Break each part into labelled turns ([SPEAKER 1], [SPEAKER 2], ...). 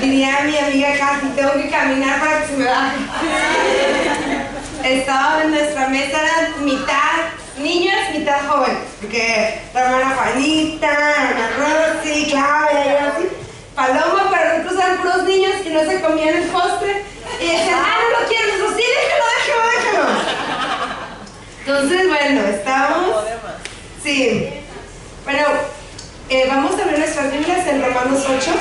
[SPEAKER 1] Diría mi amiga Casi, tengo que caminar para que se me baje. Estaba en nuestra mesa, eran mitad niños, mitad jóvenes, porque la hermana Juanita, la hermana Rosy, Claudia, y así, Paloma, pero nosotros eran puros niños y no se comían el postre. Y decían, no lo quiero, nosotros, sí, déjalo. Entonces, bueno, estamos. Sí. Bueno, vamos a ver nuestras Biblias en Romanos 8.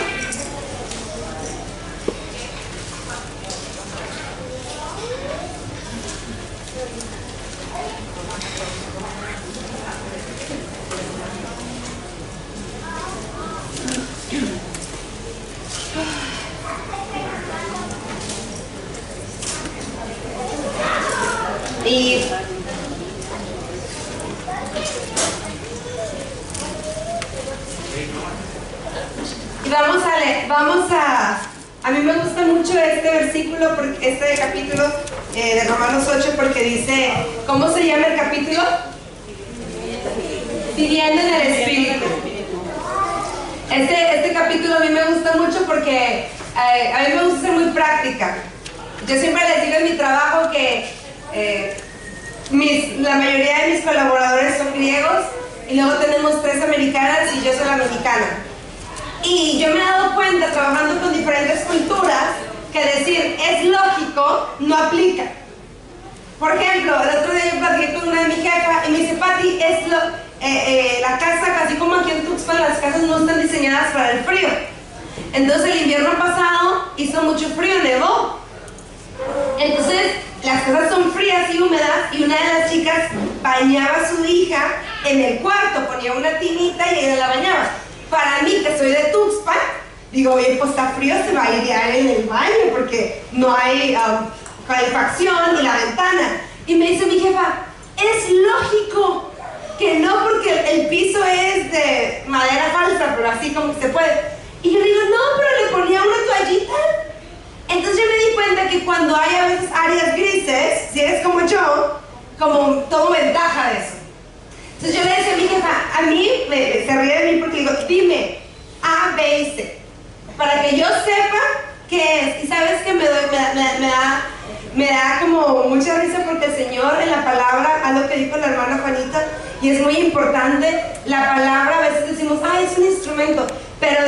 [SPEAKER 1] Y vamos a leer, a mí me gusta mucho este versículo, este capítulo de Romanos 8, porque dice, ¿cómo se llama el capítulo? Viviendo en el Espíritu. Este capítulo a mí me gusta mucho porque a mí me gusta ser muy práctica. Yo siempre les digo en mi trabajo que la mayoría de mis colaboradores son griegos y luego tenemos 3 americanas y yo soy la mexicana. Y yo me he dado cuenta trabajando con diferentes culturas que decir es lógico no aplica. Por ejemplo, el otro día yo platiqué con una de mi jefa y me dice, Pati, la casa, así como aquí en Tuxpan, las casas no están diseñadas para el frío. Entonces el invierno pasado hizo mucho frío, nevó. Entonces las casas son frías y húmedas y una de las chicas bañaba a su hija en el cuarto, ponía una tinita y ella la bañaba. Para mí, que soy de Tuxpan, digo, oye, pues está frío, se va a airear en el baño porque no hay calefacción y la ventana. Y me dice mi jefa, es lógico que no, porque el piso es de madera falsa, pero así como que se puede. Y yo digo, no, pero le ponía una toallita. Entonces yo me di cuenta que cuando hay a veces áreas grises, si eres como yo, como tomo ventaja de eso. Entonces yo le decía a mi jefa, a mí se ríe de mí porque digo, dime A, B y C, para que yo sepa qué es. Y sabes que me da como mucha risa porque el Señor en la palabra, algo que dijo la hermana Juanita, y es muy importante, la palabra a veces decimos, es un instrumento, pero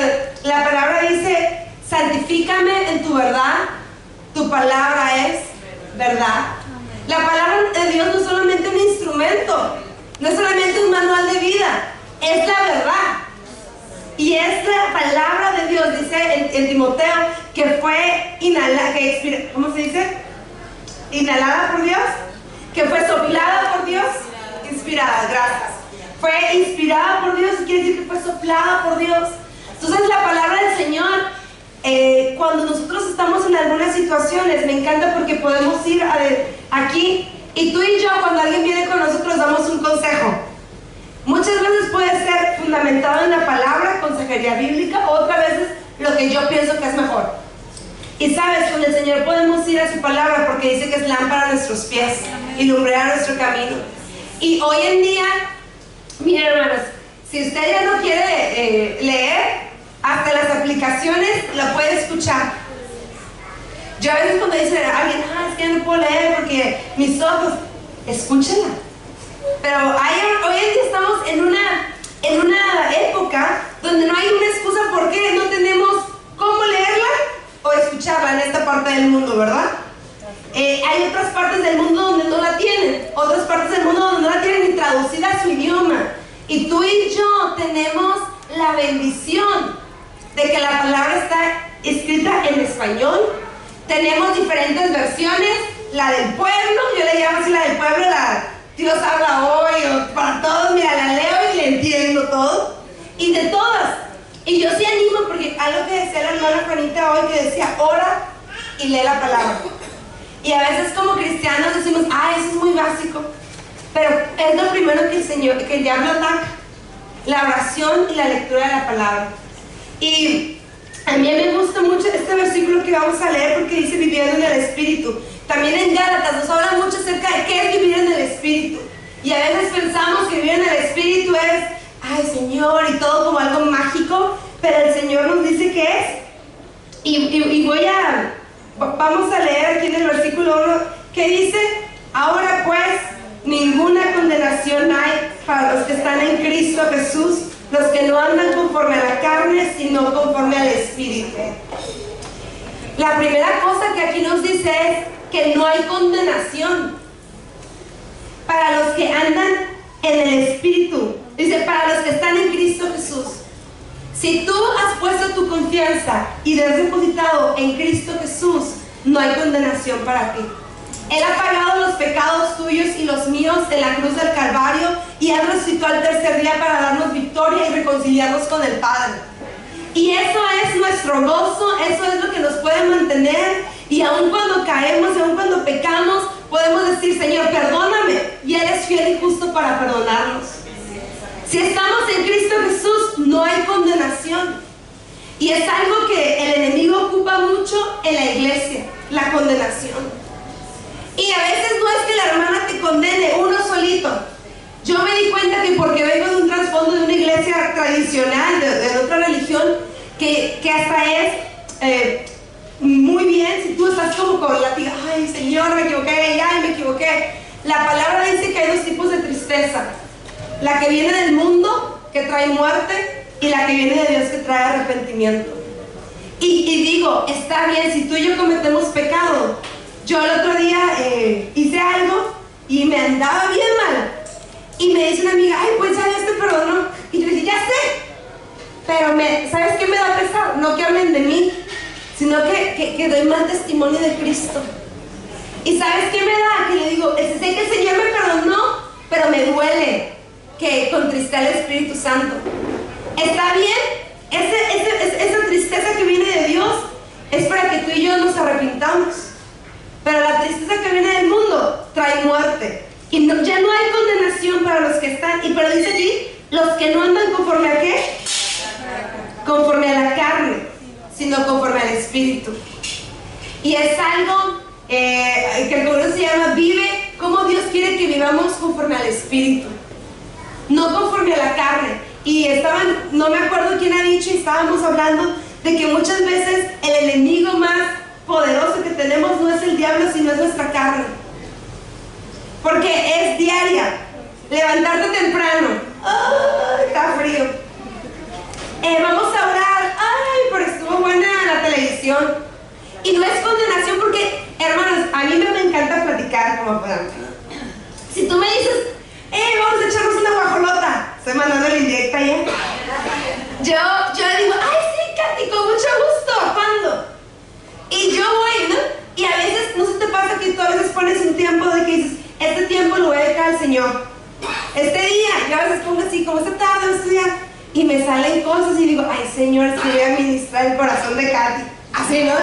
[SPEAKER 1] la palabra dice, santifícame en tu verdad, tu palabra es verdad. La palabra de Dios no es solamente un instrumento, no es solamente un manual de vida, es la verdad. Y es la palabra de Dios, dice en Timoteo, que fue inhalada, ¿cómo se dice? Inhalada por Dios, que fue soplada por Dios, inspirada, gracias. Fue inspirada por Dios, quiere decir que fue soplada por Dios. Entonces la palabra del Señor, cuando nosotros estamos en algunas situaciones, me encanta porque podemos ir aquí. Y tú y yo, cuando alguien viene con nosotros, damos un consejo. Muchas veces puede ser fundamentado en la palabra, consejería bíblica, otras veces lo que yo pienso que es mejor. Y sabes, con el Señor podemos ir a su palabra porque dice que es lámpara a nuestros pies y lumbrera nuestro camino. Y hoy en día, miren hermanos, si usted ya no quiere leer, hasta las aplicaciones lo puede escuchar. Yo a veces cuando dice a alguien, es que ya no puedo leer porque mis ojos, escúchenla. Pero hoy en día estamos en una época donde no hay una excusa por qué no tenemos cómo leerla o escucharla en esta parte del mundo, ¿verdad? Hay otras partes del mundo donde no la tienen, otras partes del mundo donde no la tienen ni traducida a su idioma. Y tú y yo tenemos la bendición de que la palabra está escrita en español. Tenemos diferentes versiones, la del pueblo, yo le llamo así la del pueblo, la Dios habla hoy, o para todos, mira, la leo y le entiendo todo, y de todas. Y yo sí animo, porque algo que decía la hermana Juanita hoy, que decía, ora y lee la palabra. Y a veces como cristianos decimos, eso es muy básico, pero es lo primero que el diablo ataca, la oración y la lectura de la palabra. Y a mí me gusta mucho este versículo que vamos a leer porque dice viviendo en el Espíritu. También en Gálatas nos habla mucho acerca de qué es vivir en el Espíritu. Y a veces pensamos que vivir en el Espíritu es, Señor, y todo como algo mágico, pero el Señor nos dice que es. Vamos a leer aquí en el versículo 1 que dice: ahora pues ninguna condenación hay para los que están en Cristo Jesús, los que no andan conforme a la carne, sino conforme al Espíritu. La primera cosa que aquí nos dice es que no hay condenación para los que andan en el Espíritu. Dice, para los que están en Cristo Jesús. Si tú has puesto tu confianza y te has depositado en Cristo Jesús, no hay condenación para ti. Él ha pagado los pecados tuyos y los míos en la cruz del Calvario, y Él resucitó al tercer día para darnos victoria y reconciliarnos con el Padre. Y eso es nuestro gozo, eso es lo que nos puede mantener. Y aun cuando caemos, y aun cuando pecamos, podemos decir: Señor, perdóname. Y Él es fiel y justo para perdonarnos. Si estamos en Cristo Jesús, no hay condenación. Y es algo que el enemigo ocupa mucho en la iglesia, la condenación. Y a veces no es que la hermana te condene, uno solito. Yo me di cuenta que porque vengo de un trasfondo de una iglesia tradicional, de otra religión, que hasta es muy bien si tú estás como con la tía: ay, Señor, me equivoqué, ay, me equivoqué. La palabra dice que hay dos tipos de tristeza: la que viene del mundo, que trae muerte, y la que viene de Dios, que trae arrepentimiento. Y digo, está bien, si tú y yo cometemos pecado. Yo el otro día hice algo y me andaba bien mal. Y me dice una amiga: ay, pues ya Dios te perdonó. Y yo le dije: ya sé. Pero ¿sabes qué me da pesar? No que hablen de mí, sino que doy mal testimonio de Cristo. ¿Y sabes qué me da? Que le digo: sé que el Señor me perdonó, pero me duele que contriste al Espíritu Santo. ¿Está bien? Esa tristeza que viene de Dios es para que tú y yo nos arrepintamos. Pero la tristeza que viene del mundo trae muerte. Y ya no hay condenación para los que están. Pero dice aquí, los que no andan conforme a ¿qué? Conforme a la carne, sino conforme al Espíritu. Y es algo que el congreso se llama: vive como Dios quiere que vivamos, conforme al Espíritu, no conforme a la carne. Y no me acuerdo quién ha dicho, y estábamos hablando de que muchas veces el enemigo más poderoso que tenemos no es el diablo, sino es nuestra carne. Porque es diaria. Levantarte temprano: ¡ay, está frío! Vamos a orar: ¡ay, pero estuvo buena la televisión! Y no es condenación, porque, hermanos, a mí me encanta platicar, como puedan. Si tú me dices: vamos a echarnos una guajolota, estoy mandando la indirecta ya. Yo le digo: ¡ay, sí, Katy, con mucho gusto! ¿Cuándo? Y yo voy, ¿no? Y a veces, ¿no se te pasa que tú a veces pones un tiempo de que dices: este tiempo lo voy a dedicar al Señor? Este día, yo a veces pongo así, como esta tarde voy a estudiar, y me salen cosas y digo: ay, Señor, es que voy a ministrar el corazón de Katy. Así, ¿no?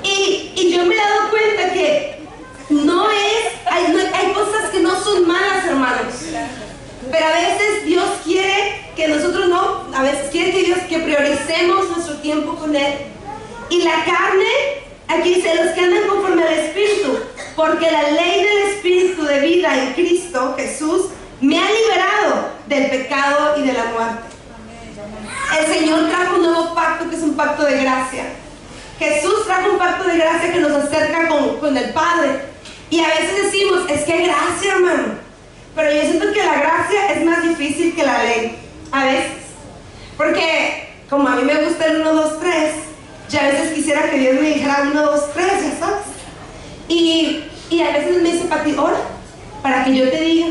[SPEAKER 1] Y yo me he dado cuenta que hay cosas que no son malas, hermanos. Pero a veces Dios quiere que nosotros a veces quiere que prioricemos nuestro tiempo con Él. Y la carne, aquí dice: los que andan conforme al Espíritu, porque la ley del Espíritu de vida en Cristo Jesús me ha liberado del pecado y de la muerte. El Señor trajo un nuevo pacto, que es un pacto de gracia. Jesús trajo un pacto de gracia que nos acerca con el Padre. Y a veces decimos: es que gracia, hermano. Pero yo siento que la gracia es más difícil que la ley, a veces. Porque como a mí me gusta el 1, 2, 3, yo a veces quisiera que Dios me dijera 1, 2, 3, ya sabes. Y a veces me dice: Pati, ora para que yo te diga.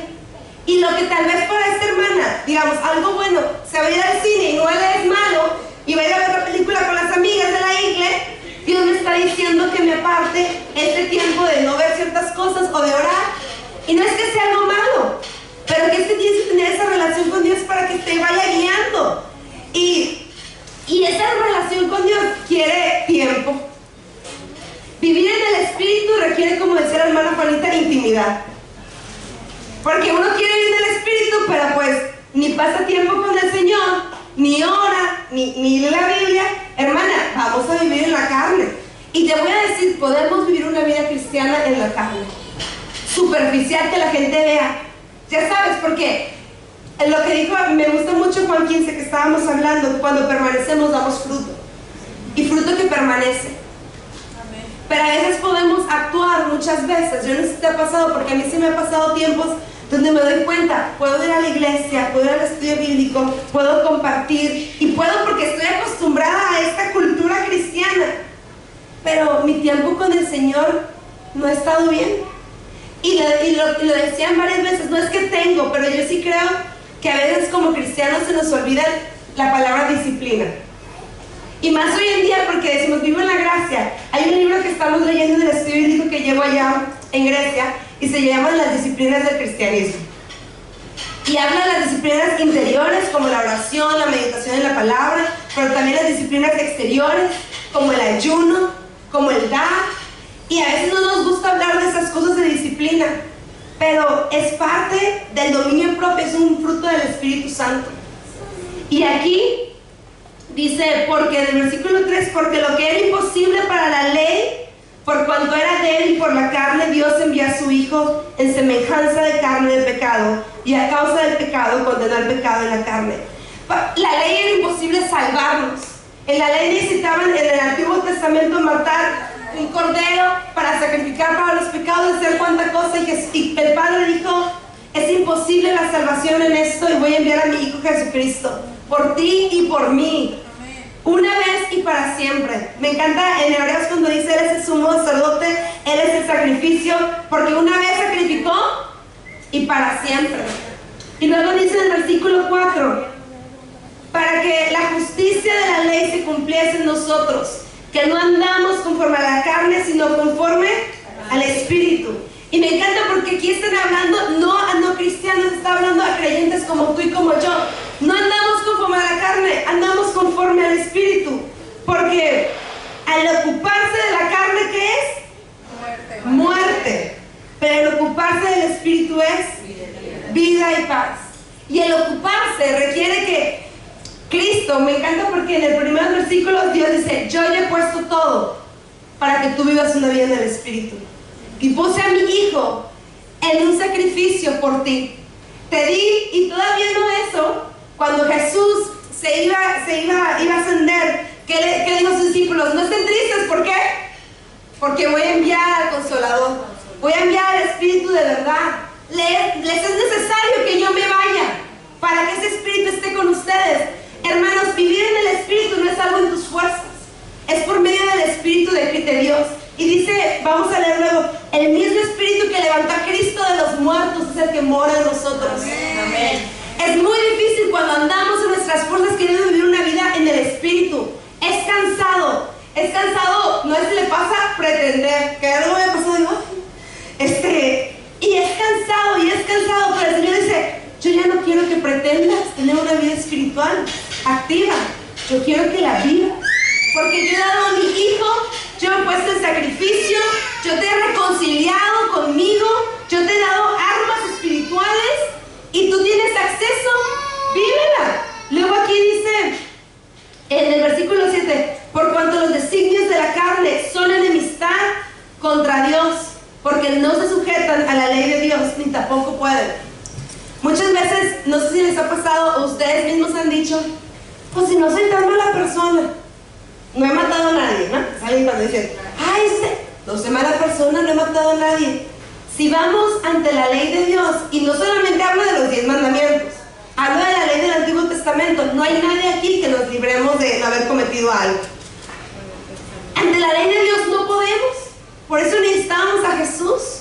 [SPEAKER 1] Y lo que tal vez para esta hermana, digamos, algo bueno, se va a ir al cine y no le es malo, y va a ir a ver la película con las amigas de la iglesia, Dios me está diciendo que me aparte este tiempo de no ver ciertas cosas o de orar. Y no es que sea algo malo, pero que es que tienes que tener esa relación con Dios para que te vaya guiando. Y esa relación con Dios quiere tiempo. Vivir en el Espíritu requiere, como decía la hermana Juanita, intimidad. Porque uno quiere vivir en el Espíritu, pero pues ni pasa tiempo con el Señor, ni ora, ni lee la Biblia. Hermana, vamos a vivir en la carne. Y te voy a decir, podemos vivir una vida cristiana en la carne, superficial, que la gente vea. Ya sabes, porque lo que dijo, me gusta mucho Juan 15, que estábamos hablando: cuando permanecemos damos fruto. Y fruto que permanece. Pero a veces podemos actuar, muchas veces, yo no sé si te ha pasado, porque a mí sí me ha pasado tiempos donde me doy cuenta, puedo ir a la iglesia, puedo ir al estudio bíblico, puedo compartir, y puedo porque estoy acostumbrada a esta cultura cristiana, pero mi tiempo con el Señor no ha estado bien. Y lo decían varias veces, no es que tengo, pero yo sí creo que a veces como cristianos se nos olvida la palabra disciplina. Y más hoy en día porque decimos, vivo en la gracia. Hay un libro que estamos leyendo en el estudio bíblico que llevo allá en Grecia y se llama Las disciplinas del cristianismo. Y habla de las disciplinas interiores como la oración, la meditación en la palabra, pero también las disciplinas exteriores como el ayuno, como el dar. Y a veces no nos gusta hablar de esas cosas de disciplina, pero es parte del dominio propio, es un fruto del Espíritu Santo. Y aquí dice, porque en el versículo 3, porque lo que era imposible para la ley, por cuanto era débil por la carne, Dios envió a su Hijo en semejanza de carne de pecado, y a causa del pecado condenó el pecado en la carne. La ley era imposible salvarnos. En la ley necesitaban en el Antiguo Testamento matar un cordero para sacrificar para los pecados, hacer cuánta cosa, y el Padre dijo, es imposible la salvación en esto, y voy a enviar a mi Hijo Jesucristo por ti y por mí, una vez y para siempre. Me encanta en Hebreos cuando dice, Él es el sumo sacerdote, Él es el sacrificio, porque una vez sacrificó y para siempre. Y luego dice en el versículo 4, para que la justicia de la ley se cumpliese en nosotros, que no andamos conforme a la carne, sino conforme al Espíritu. Y me encanta porque aquí están hablando, no a no cristianos, está hablando a creyentes como tú y como yo. No andamos conforme a la carne, andamos conforme al Espíritu. Porque al ocuparse de la carne, ¿qué es? Muerte. Pero el ocuparse del Espíritu es vida y paz. Y el ocuparse requiere que Cristo, me encanta porque en el primer versículo Dios dice, yo ya he puesto todo para que tú vivas una vida en el Espíritu. Y puse a mi Hijo en un sacrificio por ti. Te di, y todavía no eso, cuando Jesús iba a ascender, ¿qué dijo a sus discípulos? No estén tristes, ¿por qué? Porque voy a enviar al Consolador, voy a enviar al Espíritu de verdad. Les es necesario que yo me vaya para que ese Espíritu esté con ustedes. Hermanos, vivir en el Espíritu no es algo en tus fuerzas, es por medio del Espíritu de Dios. Y dice, vamos a leer luego, el mismo Espíritu que levantó a Cristo de los muertos es el que mora en nosotros. Amén. Es muy difícil cuando andamos en nuestras fuerzas queriendo vivir una vida en el Espíritu. Es cansado, no es que le pasa pretender, que algo me ha pasado, digo, y es cansado, pero el Señor dice, yo ya no quiero que pretendas tener una vida espiritual activa, yo quiero que la vivas, porque yo he dado a mi Hijo, yo he puesto en sacrificio, yo te he reconciliado conmigo, yo te he dado armas espirituales y tú tienes acceso, vívela. Luego aquí dice, en el versículo 7, por cuanto los designios de la carne son enemistad contra Dios, porque no se sujetan a la ley de Dios, ni tampoco pueden. Muchas veces, no sé si les ha pasado, o ustedes mismos han dicho, pues si no soy tan mala persona, no he matado a nadie, ¿no? Salen cuando dicen, no soy mala persona, no he matado a nadie. Si vamos ante la ley de Dios, y no solamente hablo de los 10 mandamientos, hablo de la ley del Antiguo Testamento, no hay nadie aquí que nos libremos de no haber cometido algo. Ante la ley de Dios no podemos, por eso necesitamos a Jesús.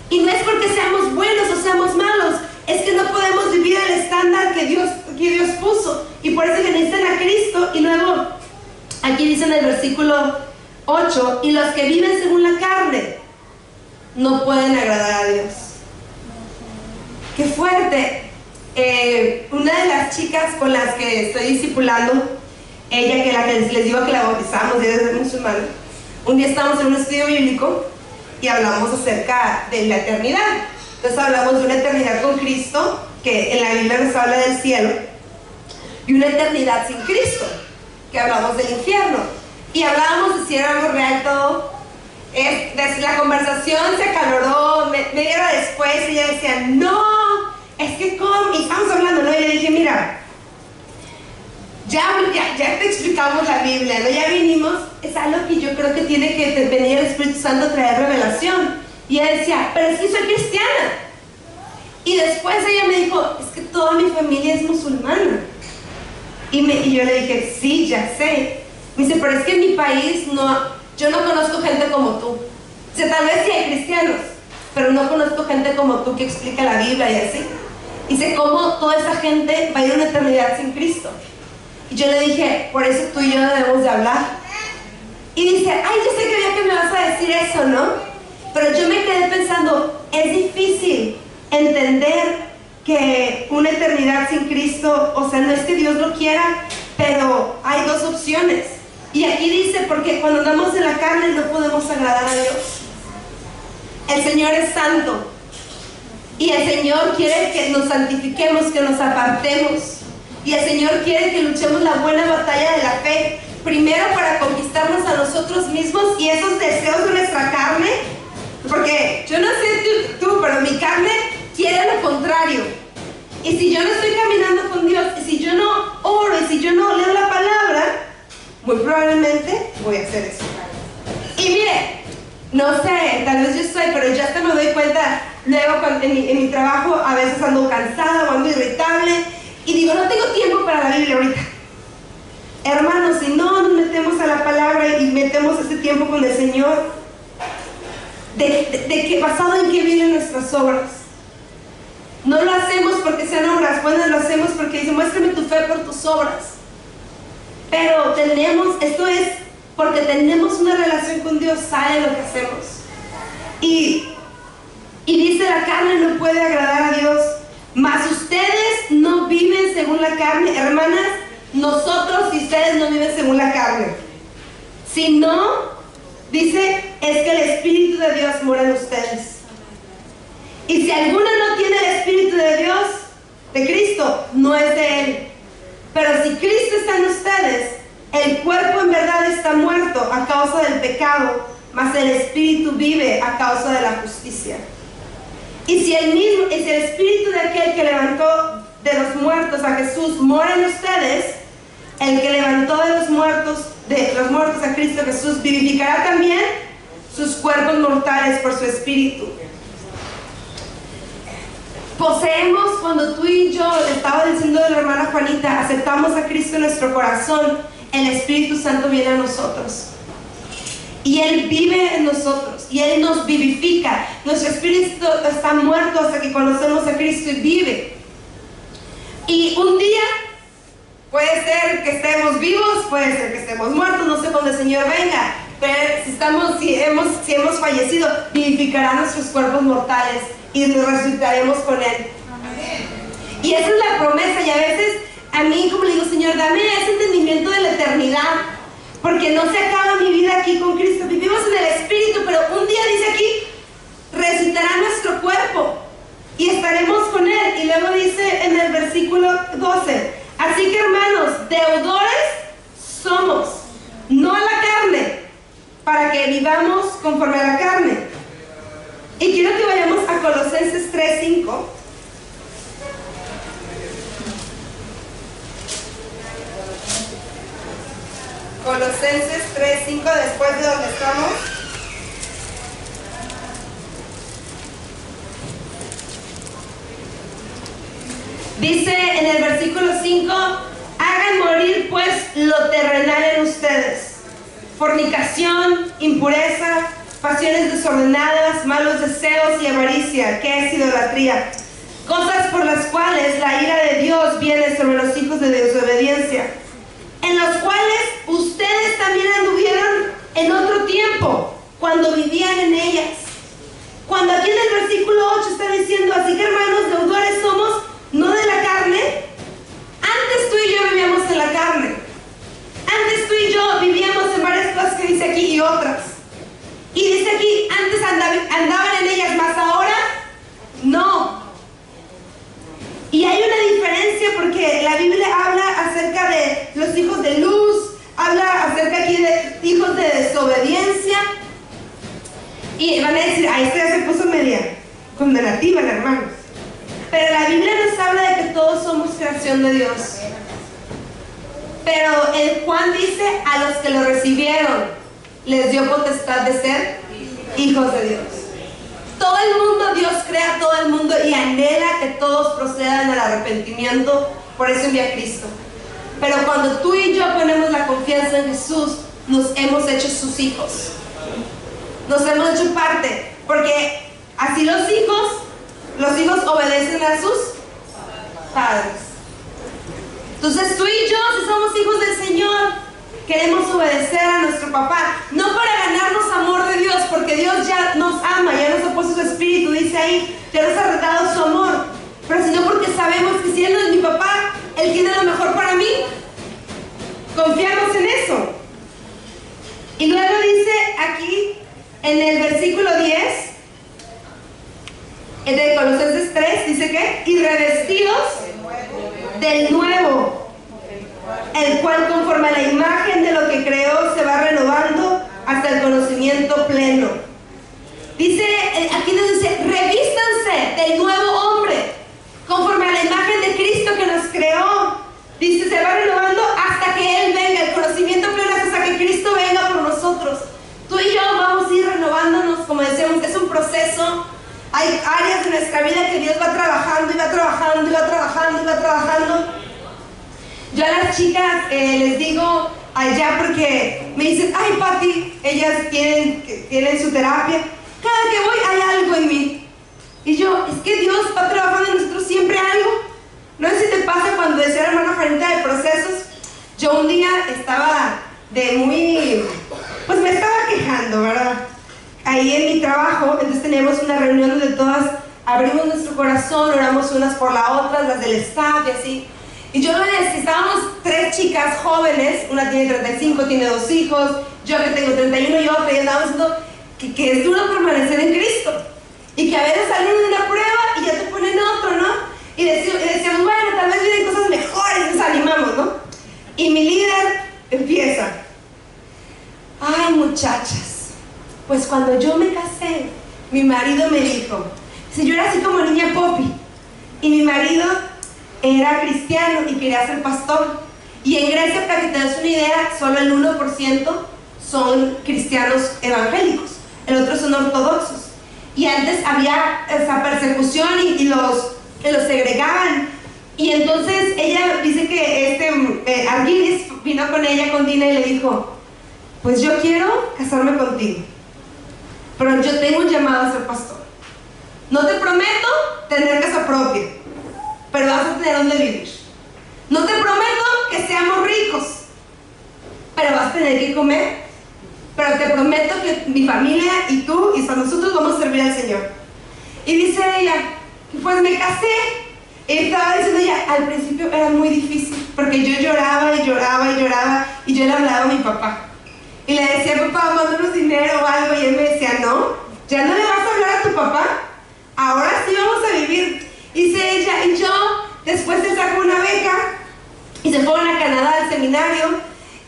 [SPEAKER 1] Y no es porque seamos buenos o seamos malos, es que no podemos vivir el estándar que Dios puso, y por eso que necesitan a Cristo. Y luego, aquí dice en el versículo 8, y los que viven según la carne no pueden agradar a Dios. ¡Qué fuerte! Una de las chicas con las que estoy discipulando, ella que les digo que la bautizamos, ella es musulmana, un día estábamos en un estudio bíblico y hablamos acerca de la eternidad. Entonces hablamos de una eternidad con Cristo, que en la Biblia nos habla del cielo, y una eternidad sin Cristo, que hablamos del infierno. Y hablábamos de si era algo real todo. La conversación se acaloró, media hora después ella decía, no, es que ¿cómo? Y estamos hablando, ¿no? Y le dije, mira, ya te explicamos la Biblia, ¿no? Ya vinimos, es algo que yo creo que tiene que venir el Espíritu Santo a traer revelación. Y ella decía, pero es que soy cristiana. Y después ella me dijo, es que toda mi familia es musulmana. Y yo le dije, sí, ya sé. Me dice, pero es que en mi país yo no conozco gente como tú. O sea, tal vez sí hay cristianos, pero no conozco gente como tú que explica la Biblia y así. Dice, ¿cómo toda esa gente va a ir a una eternidad sin Cristo? Y yo le dije, por eso tú y yo debemos de hablar. Y dice, ay, yo sé que me vas a decir eso, ¿no? Pero yo me quedé pensando, es difícil entender que una eternidad sin Cristo, o sea, no es que Dios lo quiera, pero hay dos opciones. Y aquí dice, porque cuando andamos en la carne no podemos agradar a Dios. El Señor es santo. Y el Señor quiere que nos santifiquemos, que nos apartemos. Y el Señor quiere que luchemos la buena batalla de la fe. Primero para conquistarnos a nosotros mismos y esos deseos de nuestra carne. Porque yo no sé tú, pero mi carne quiere lo contrario. Y si yo no estoy caminando con Dios, y si yo no oro, y si yo no leo la palabra, muy probablemente voy a hacer eso. Y mire, no sé, tal vez yo estoy, pero yo hasta me doy cuenta, luego en mi trabajo a veces ando cansada o ando irritable, y digo, no tengo tiempo para la Biblia ahorita. Hermanos, si no nos metemos a la palabra y metemos ese tiempo con el Señor, basado en qué vienen nuestras obras. No lo hacemos porque sean obras buenas, lo hacemos porque dice, muéstrame tu fe por tus obras. Pero esto es porque tenemos una relación con Dios, sabe lo que hacemos. Y dice, la carne no puede agradar a Dios, mas ustedes no viven según la carne. Hermanas, nosotros y ustedes no viven según la carne. Si no, dice, es que el Espíritu de Dios mora en ustedes. Y si alguno no tiene el Espíritu de Dios, de Cristo, no es de Él. Pero si Cristo está en ustedes, el cuerpo en verdad está muerto a causa del pecado, mas el Espíritu vive a causa de la justicia. Y si el Espíritu de aquel que levantó de los muertos a Jesús mora en ustedes, el que levantó de los muertos a Cristo Jesús vivificará también sus cuerpos mortales por su Espíritu. Poseemos, cuando tú y yo, le estaba diciendo de la hermana Juanita, aceptamos a Cristo en nuestro corazón, el Espíritu Santo viene a nosotros. Y Él vive en nosotros, y Él nos vivifica. Nuestro espíritu está muerto hasta que conocemos a Cristo y vive. Y un día, puede ser que estemos vivos, puede ser que estemos muertos, no sé cuándo el Señor venga. Pero si hemos fallecido, vivificará nuestros cuerpos mortales y nos resucitaremos con Él. Amén. Y esa es la promesa. Y a veces a mí, como le digo, Señor, dame ese entendimiento de la eternidad, porque no se acaba mi vida aquí con Cristo. Vivimos en el Espíritu, pero un día dice aquí, resucitará nuestro cuerpo y estaremos con Él. Y luego dice en el versículo 12, así que hermanos, deudores somos, no a la carne, para que vivamos conforme a la carne. Y quiero que vayamos a Colosenses 3:5. Colosenses 3:5, después de donde estamos. Dice en el versículo 5, hagan morir pues lo terrenal en ustedes: fornicación, impureza, pasiones desordenadas, malos deseos y avaricia, que es idolatría, cosas por las cuales la ira de Dios viene sobre los hijos de desobediencia, en los cuales ustedes también anduvieron en otro tiempo, cuando vivían en ellas. Cuando aquí en el versículo 8 está diciendo, así que hermanos, deudores somos, no de la carne. Antes tú y yo vivíamos en la carne. Antes tú y yo vivíamos en varias cosas que dice aquí y otras. Y dice aquí, antes andaban en ellas, más ahora no. Y hay una diferencia, porque la Biblia habla acerca de los hijos de luz, habla acerca aquí de hijos de desobediencia. Y van a decir, esta ya se puso media condenativa, hermanos. Pero la Biblia nos habla de que todos somos creación de Dios. Pero en Juan dice, a los que lo recibieron, les dio potestad de ser hijos de Dios. Todo el mundo, Dios crea a todo el mundo y anhela que todos procedan al arrepentimiento, por eso envía a Cristo. Pero cuando tú y yo ponemos la confianza en Jesús, nos hemos hecho sus hijos. Nos hemos hecho parte, porque así los hijos obedecen a sus padres. Entonces tú y yo, si somos hijos del Señor, queremos obedecer a nuestro papá, no para ganarnos amor de Dios, porque Dios ya nos ama, ya nos ha puesto su espíritu, dice ahí, ya nos ha dado su amor, pero sino porque sabemos que si Él no es mi papá, Él tiene lo mejor para mí. Confiamos en eso. Y luego dice aquí, en el versículo 10, de Colosenses 3, dice que, y revestidos del nuevo, el cual conforme a la imagen de lo que creó se va renovando hasta el conocimiento pleno. Dice, aquí nos dice, revístanse del nuevo hombre, conforme a la imagen de Cristo que nos creó. Dice, se va renovando hasta que Él venga, el conocimiento pleno hasta que Cristo venga por nosotros. Tú y yo vamos a ir renovándonos, como decíamos, es un proceso. Hay áreas de nuestra vida que Dios va trabajando y va trabajando y va trabajando y va trabajando. Yo a las chicas les digo allá porque me dicen, ay Pati, ellas tienen su terapia. Cada que voy hay algo en mí. Y yo, es que Dios va trabajando en nosotros siempre algo. No sé si te pasa cuando decía la hermana Juanita de procesos. Yo un día estaba pues me estaba quejando, ¿verdad? Ahí en mi trabajo, entonces teníamos una reunión donde todas abrimos nuestro corazón, oramos unas por las otras, las del staff y así. Y yo estábamos 3 chicas jóvenes, una tiene 35, tiene 2 hijos, yo que tengo 31 y otra, y andábamos diciendo que es duro permanecer en Cristo. Y que a veces salen de una prueba y ya te ponen otro, ¿no? Y decíamos, bueno, tal vez vienen cosas mejores, nos animamos, ¿no? Y mi líder empieza, ay muchachas, pues cuando yo me casé, mi marido me dijo, si yo era así como niña Poppy, y mi marido era cristiano y quería ser pastor, y en Grecia, para que te des una idea, solo el 1% son cristianos evangélicos, el otro son ortodoxos, y antes había esa persecución y los segregaban. Y entonces ella dice que Argyris vino con ella, con Dina, y le dijo, pues yo quiero casarme contigo, pero yo tengo un llamado a ser pastor. No te prometo tener casa propia, pero vas a tener donde vivir. No te prometo que seamos ricos, pero vas a tener que comer. Pero te prometo que mi familia y tú y nosotros vamos a servir al Señor. Y dice ella, pues me casé. Y estaba diciendo ella, al principio era muy difícil, porque yo lloraba y lloraba y lloraba, y yo le hablaba a mi papá. Y le decía, papá, mándanos dinero o algo, y él me decía, no, ya no le vas a hablar a tu papá, ahora sí vamos a vivir. Dice ella, y yo, después se sacó una beca, y se fueron a Canadá al seminario,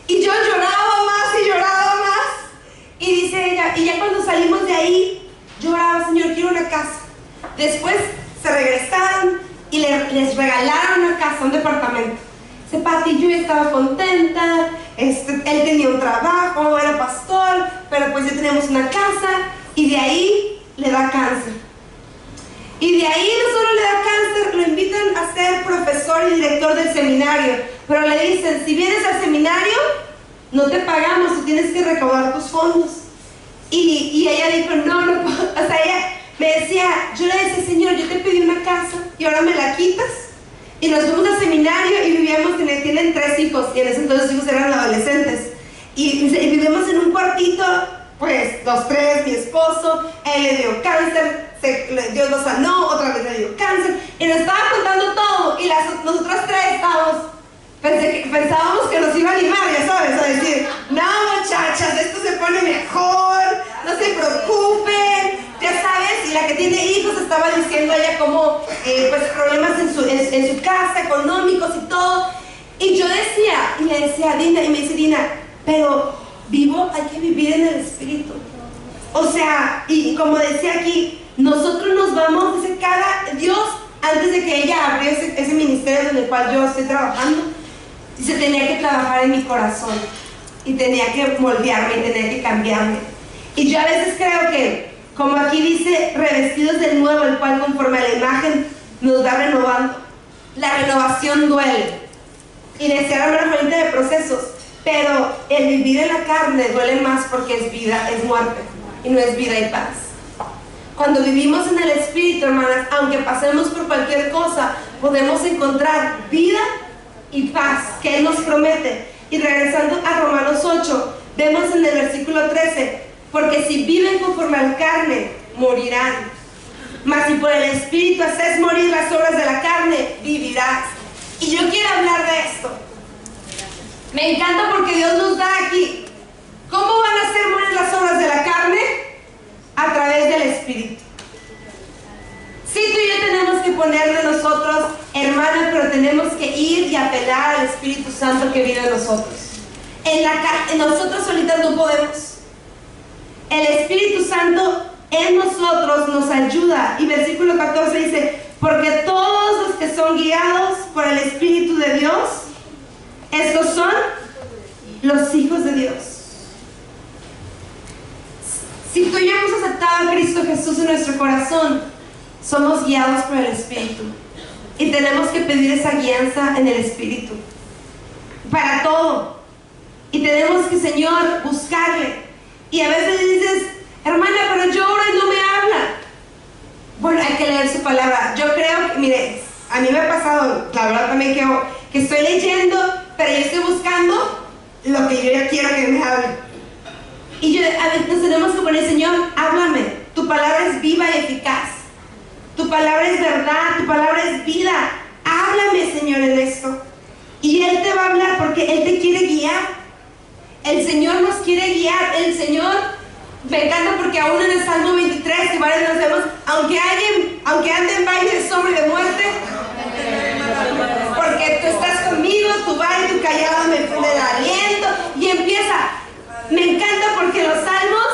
[SPEAKER 1] y yo lloraba más y lloraba más. Y dice ella, y ya cuando salimos de ahí, lloraba, Señor, quiero una casa. Después se regresaron, y les regalaron una casa, un departamento. Dice, Pati, yo ya estaba contenta, él tenía un trabajo, era pastor, pero pues ya teníamos una casa, y de ahí le da cáncer. Y de ahí no solo le da cáncer, lo invitan a ser profesor y director del seminario, pero le dicen, si vienes al seminario, no te pagamos, tú tienes que recaudar tus fondos. Y ella dijo, no, o sea, ella me decía, yo le decía, Señor, yo te pedí una casa y ahora me la quitas. Y nos fuimos al seminario y vivíamos, tienen 3 hijos, y en ese entonces los hijos eran adolescentes. Y vivimos en un cuartito, pues, 2, 3, mi esposo, él le dio cáncer, Dios lo sanó, otra vez le dio cáncer, y nos estaba contando todo, y nosotras 3 estábamos, pensábamos que nos iba a animar, ya sabes, a decir, no muchachas, esto se pone mejor, no se preocupen, ya sabes. Y la que tiene hijos estaba diciendo a ella como pues problemas en su casa, económicos y todo. Y yo decía, y le decía a Dina, y me dice Dina, pero hay que vivir en el Espíritu. O sea, y como decía aquí, nosotros nos vamos, dice, Dios, antes de que ella abriera ese ministerio en el cual yo estoy trabajando, Dice, tenía que trabajar en mi corazón y tenía que moldearme y tenía que cambiarme. Y yo a veces creo que, como aquí dice, revestidos del nuevo, el cual conforme a la imagen nos va renovando. La renovación duele. Y decía la hermana Juanita de procesos, pero el vivir en la carne duele más porque es vida, es muerte, y no es vida y paz. Cuando vivimos en el Espíritu, hermanas, aunque pasemos por cualquier cosa, podemos encontrar vida y paz que Él nos promete. Y regresando a Romanos 8, vemos en el versículo 13, porque si viven conforme a la carne, morirán. Mas si por el Espíritu haces morir las obras de la carne, vivirás. Y yo quiero hablar de esto. Me encanta porque Dios nos da aquí. ¿Cómo van a hacer morir las obras de la carne? A través del Espíritu. Sí, tú y yo tenemos que poner de nosotros, hermana, pero tenemos que ir y apelar al Espíritu Santo que vive en nosotros. En nosotros solitas no podemos. El Espíritu Santo en nosotros nos ayuda. Y versículo 14 dice, porque todos los que son guiados por el Espíritu de Dios, estos son los hijos de Dios. Si tú y yo hemos aceptado a Cristo Jesús en nuestro corazón, somos guiados por el Espíritu. Y tenemos que pedir esa guianza en el Espíritu. Para todo. Y tenemos que, Señor, buscarle. Y a veces dices, hermana, pero yo oro y no me habla. Bueno, hay que leer su palabra. Yo creo que, mire, a mí me ha pasado, la verdad también que estoy leyendo, pero yo estoy buscando lo que yo ya quiero que me hable. Y a veces nos tenemos que poner, Señor, háblame. Tu palabra es viva y eficaz. Tu palabra es verdad, tu palabra es vida. Háblame, Señor, en esto. Y Él te va a hablar porque Él te quiere guiar. El Señor nos quiere guiar. El Señor, me encanta porque aún en el Salmo 23, que varios nos vemos, aunque ande en valle de sombra y de muerte, porque tú estás conmigo, tu vara y tu callado me infunden aliento. Y empieza. Me encanta porque los salmos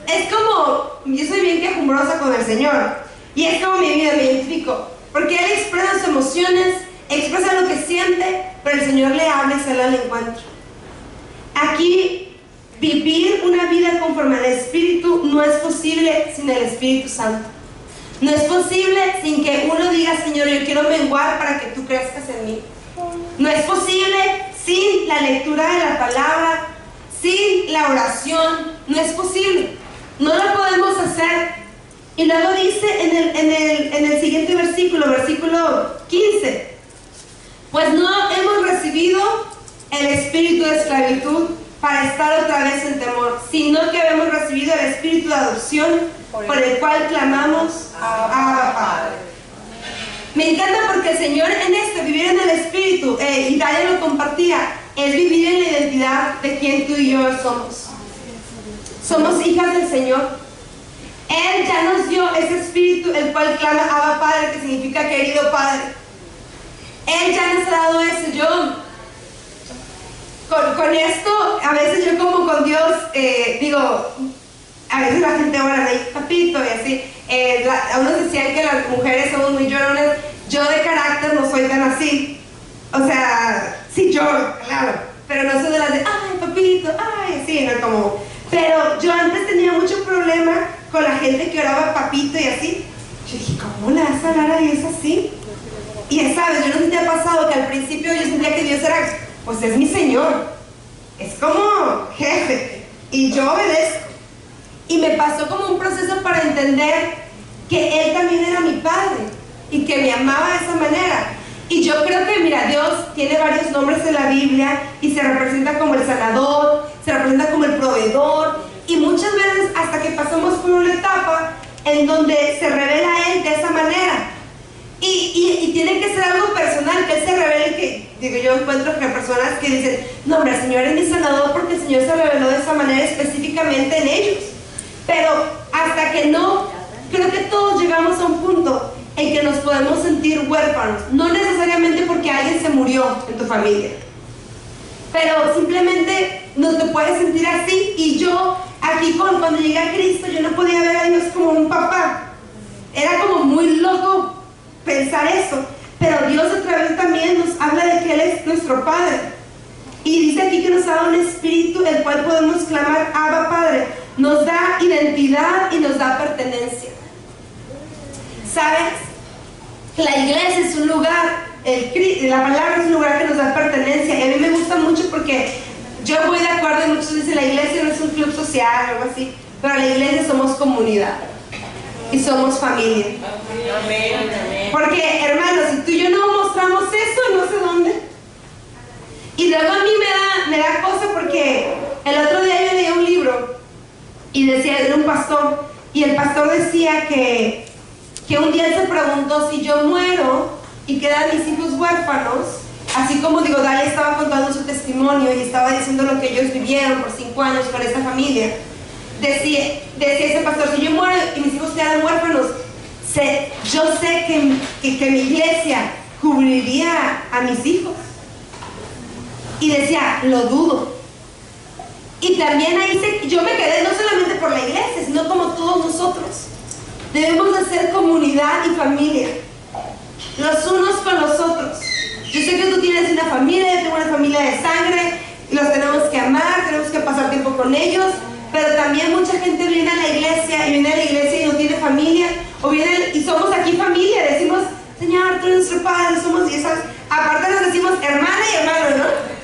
[SPEAKER 1] es como, yo soy bien quejumbrosa con el Señor, y es como mi vida, me identifico, porque Él expresa sus emociones, expresa lo que siente, pero el Señor le habla y sale al encuentro. Aquí, vivir una vida conforme al Espíritu no es posible sin el Espíritu Santo. No es posible sin que uno diga, Señor, yo quiero menguar para que tú crezcas en mí. No es posible sin la lectura de la palabra, sin la oración. No es posible. No lo podemos hacer. Y luego dice en el siguiente versículo 15, pues no hemos recibido el espíritu de esclavitud para estar otra vez en temor, sino que hemos recibido el espíritu de adopción por el cual clamamos Abba Padre. Me encanta porque el Señor en esto, vivir en el espíritu, y Dalia lo compartía, es vivir en la identidad de quien tú y yo somos. Somos hijas del Señor. Él ya nos dio ese espíritu, el cual clama Abba Padre, que significa querido Padre. Él ya nos ha dado eso. Yo con esto, a veces yo como con Dios, digo, a veces la gente ora de papito y así. Unos decían que las mujeres somos muy lloronas. Yo de carácter no soy tan así. O sea, sí lloro, claro, pero no soy de las de, ay, papito, ay, sí, no como. Pero yo antes tenía mucho problema con la gente que oraba papito y así. Yo dije, ¿cómo le vas a hablar a Dios así? Y ya sabes, yo no sé si te ha pasado que al principio yo sentía que Dios era, pues es mi Señor, es como jefe, y yo obedezco. Y me pasó como un proceso para entender que Él también era mi Padre y que me amaba de esa manera. Y yo creo que, mira, Dios tiene varios nombres en la Biblia y se representa como el sanador, se representa como el proveedor, y muchas veces hasta que pasamos por una etapa en donde se revela a Él de esa manera. Y tiene que ser algo personal, que Él se revele, que digo, yo encuentro que personas que dicen, no, hombre, el Señor es mi sanador porque el Señor se reveló de esa manera específicamente en ellos. Pero hasta que no, creo que todos llegamos a un punto en que nos podemos sentir huérfanos, no necesariamente porque alguien se murió en tu familia, pero simplemente no te puedes sentir así. Y yo aquí cuando llegué a Cristo, yo no podía ver a Dios como un papá. Era como muy loco pensar eso, pero Dios otra vez también nos habla de que Él es nuestro Padre. Y dice aquí que nos ha dado un espíritu el cual podemos clamar Abba Padre. Nos da identidad y nos da pertenencia. ¿Sabes? La iglesia es un lugar, la palabra es un lugar que nos da pertenencia. Y a mí me gusta mucho porque yo voy de acuerdo, y muchos dicen la iglesia no es un club social o algo así, pero la iglesia somos comunidad y somos familia. Amén. Porque, hermanos, si tú y yo no mostramos eso, no sé dónde. Y luego a mí me da cosa porque el otro día yo leí un libro y decía, era un pastor, y el pastor decía que un día él se preguntó: si yo muero y quedan mis hijos huérfanos, así como digo, Dalia estaba contando su testimonio y estaba diciendo lo que ellos vivieron por 5 años con esa familia, decía ese pastor: si yo muero y mis hijos quedan huérfanos, yo sé que mi iglesia cubriría a mis hijos. Y decía, lo dudo. Y también ahí yo me quedé no solamente por la iglesia, sino como todos nosotros. Debemos de ser comunidad y familia, los unos con los otros. Yo sé que tú tienes una familia, yo tengo una familia de sangre, y los tenemos que amar, tenemos que pasar tiempo con ellos, pero también mucha gente viene a la iglesia y no tiene familia, o viene y somos aquí familia, decimos, Señor, tú eres nuestro Padre, somos 10 años. Aparte nos decimos hermana y hermano, ¿no?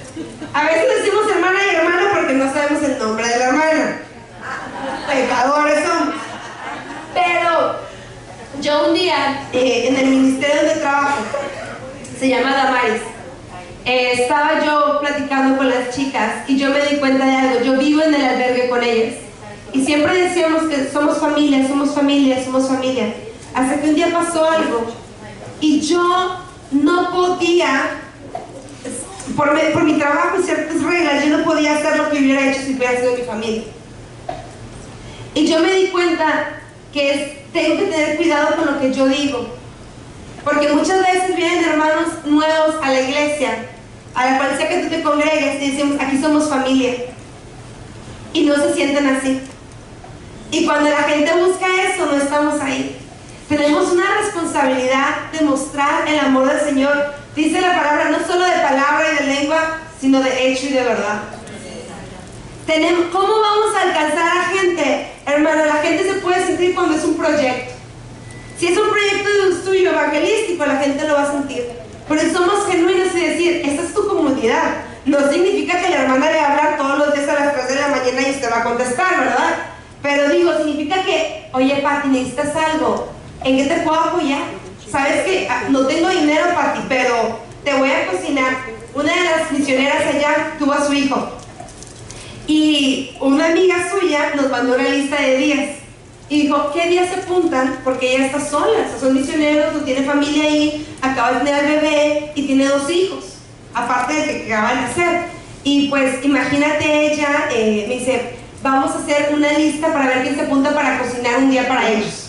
[SPEAKER 1] A veces decimos hermana y hermano porque no sabemos el nombre de la hermana. Pecadores somos. Pero yo un día, en el ministerio donde trabajo, se llama Damaris, estaba yo platicando con las chicas y yo me di cuenta de algo. Yo vivo en el albergue con ellas y siempre decíamos que somos familia, somos familia, somos familia, hasta que un día pasó algo y yo no podía, por mi trabajo y ciertas reglas, yo no podía hacer lo que hubiera hecho si hubiera sido mi familia. Y yo me di cuenta que tengo que tener cuidado con lo que yo digo, porque muchas veces vienen hermanos nuevos a la iglesia, a la cual sea que tú te congregues, y decimos, aquí somos familia, y no se sienten así. Y cuando la gente busca eso, no estamos ahí. Tenemos una responsabilidad de mostrar el amor del Señor. Dice la palabra, no solo de palabra y de lengua, sino de hecho y de verdad. ¿Cómo vamos a alcanzar a la gente? Hermano, la gente se puede sentir cuando es un proyecto. Si es un proyecto tuyo evangelístico, la gente lo va a sentir. Pero si somos genuinos y decir, esta es tu comunidad, no significa que la hermana le va a hablar todos los días a las 3 de la mañana y usted va a contestar, ¿verdad? Pero digo, significa que, oye, Pati, necesitas algo, ¿en qué te puedo apoyar? Sabes que no tengo dinero, Pati, pero te voy a cocinar. Una de las misioneras allá tuvo a su hijo y una amiga suya nos mandó una lista de días y dijo, ¿qué días se apuntan? Porque ella está sola, o sea, son misioneros, no tiene familia ahí, acaba de tener al bebé y tiene 2 hijos, aparte de que acaban de hacer. Y pues imagínate, ella me dice, vamos a hacer una lista para ver quién se apunta para cocinar un día para ellos.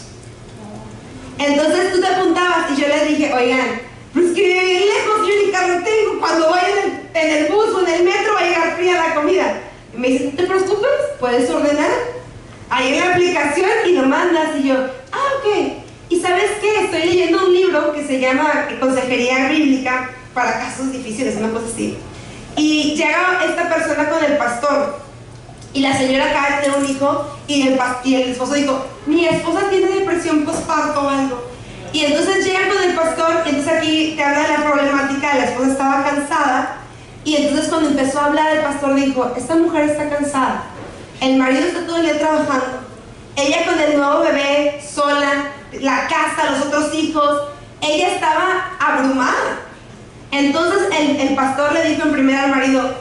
[SPEAKER 1] Entonces tú te apuntabas y yo les dije, oigan, pues que bien lejos, yo ni carro tengo, cuando vaya en el bus o en el metro va a llegar fría la comida. Y me dice, no te preocupes, puedes ordenar ahí en la aplicación y lo mandas. Y yo, ok. ¿Y sabes qué? Estoy leyendo un libro que se llama Consejería Bíblica para casos difíciles, una cosa así. Y llega esta persona con el pastor y la señora acaba de tener un hijo y el esposo dijo, mi esposa tiene depresión postparto o algo. Y entonces llega con el pastor y entonces aquí te habla de la problemática, la esposa estaba cansada y entonces cuando empezó a hablar el pastor dijo, esta mujer está cansada, el marido está todo el día trabajando, ella con el nuevo bebé, sola, la casa, los otros hijos, ella estaba abrumada. Entonces el pastor le dijo en primera al marido,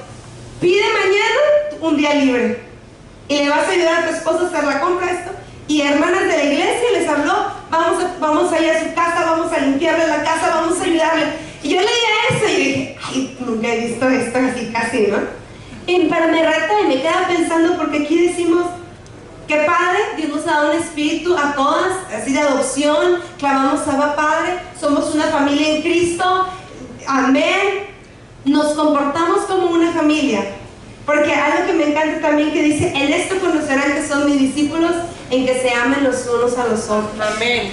[SPEAKER 1] pide mañana un día libre y le vas a ayudar a tu esposa a hacer la compra esto. Y hermanas de la iglesia les habló, vamos a ir a su casa, vamos a limpiarle la casa, vamos a ayudarle. Y yo leía eso y dije, ay, nunca he visto esto así casi, ¿no? Pero me reta y me queda pensando porque aquí decimos, qué padre, Dios nos ha dado un espíritu a todas, así de adopción, clamamos Abba Padre, somos una familia en Cristo, amén, nos comportamos como una familia. Porque algo que me encanta también que dice, en esto conocerán que son mis discípulos, en que se amen los unos a los otros. Amén.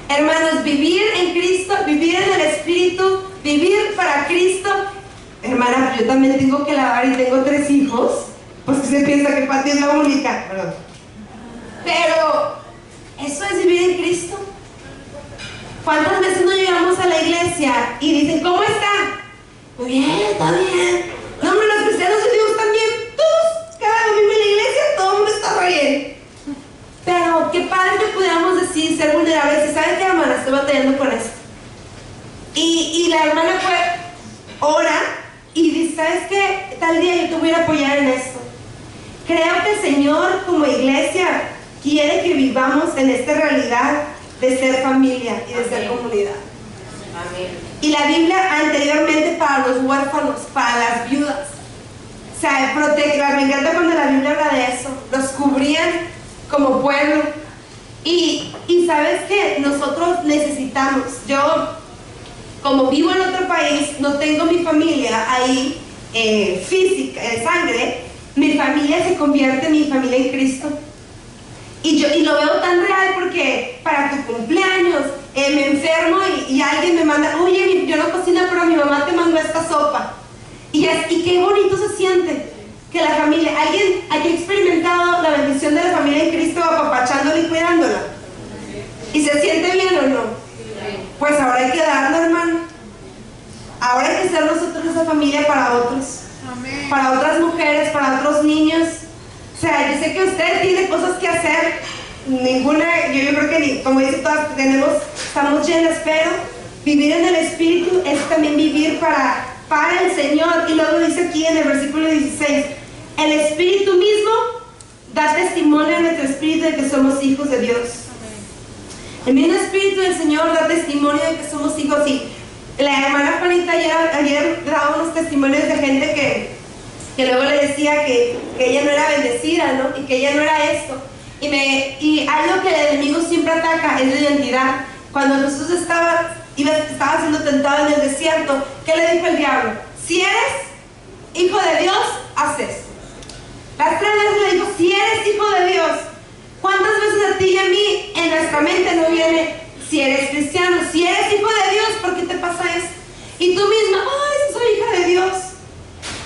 [SPEAKER 1] Hermanos, vivir en Cristo, vivir en el Espíritu, vivir para Cristo, hermana, yo también tengo que lavar y tengo 3 hijos, pues que se piensa que Pati es la única, perdón. Pero eso es vivir en Cristo. ¿Cuántas veces no llegamos a la iglesia y dicen, ¿cómo está? Muy bien, está bien. No, hombre, los cristianos unidos también, todos, cada domingo en la iglesia, todo el mundo está re bien. Pero qué padre que pudiéramos decir, ser vulnerables, y ¿saben qué, hermana? Estoy batallando con esto. Y la hermana fue, ora, y dice, ¿sabes qué? Tal día yo te voy a apoyar en esto. Creo que el Señor, como iglesia, quiere que vivamos en esta realidad de ser familia y de ser comunidad. Amén. Y la Biblia anteriormente para los huérfanos, para las viudas, o sea, me encanta cuando la Biblia habla de eso, los cubrían como pueblo. Y sabes que nosotros necesitamos, yo como vivo en otro país, no tengo mi familia ahí física, sangre, mi familia se convierte en mi familia en Cristo. Y lo veo tan real porque para tu cumpleaños me enfermo y alguien me manda, oye, yo no cocino, pero mi mamá te mandó esta sopa. Y qué bonito se siente que la familia, alguien haya experimentado la bendición de la familia en Cristo apapachándola y cuidándola. ¿Y se siente bien o no? Pues ahora hay que darlo, hermano. Ahora hay que ser nosotros esa familia para otros. Amén. Para otras mujeres, para otros niños. O sea, yo sé que usted tiene cosas que hacer, ninguna, yo creo que ni, como dice todas, estamos llenas, pero vivir en el Espíritu es también vivir para el Señor. Y luego dice aquí en el versículo 16, el Espíritu mismo da testimonio a nuestro espíritu de que somos hijos de Dios. El mismo Espíritu del Señor da testimonio de que somos hijos. Y la hermana Juanita ayer daba unos testimonios de gente que luego le decía que ella no era bendecida, ¿no? Y que ella no era esto. Y algo que el enemigo siempre ataca es la identidad. Cuando Jesús estaba siendo tentado en el desierto, ¿qué le dijo el diablo? Si eres hijo de Dios, haz esto. Las 3 veces le dijo, si eres hijo de Dios. ¿Cuántas veces a ti y a mí en nuestra mente no viene, si eres cristiano, si eres hijo de Dios, ¿por qué te pasa esto? Y tú misma, ay, soy hija de Dios.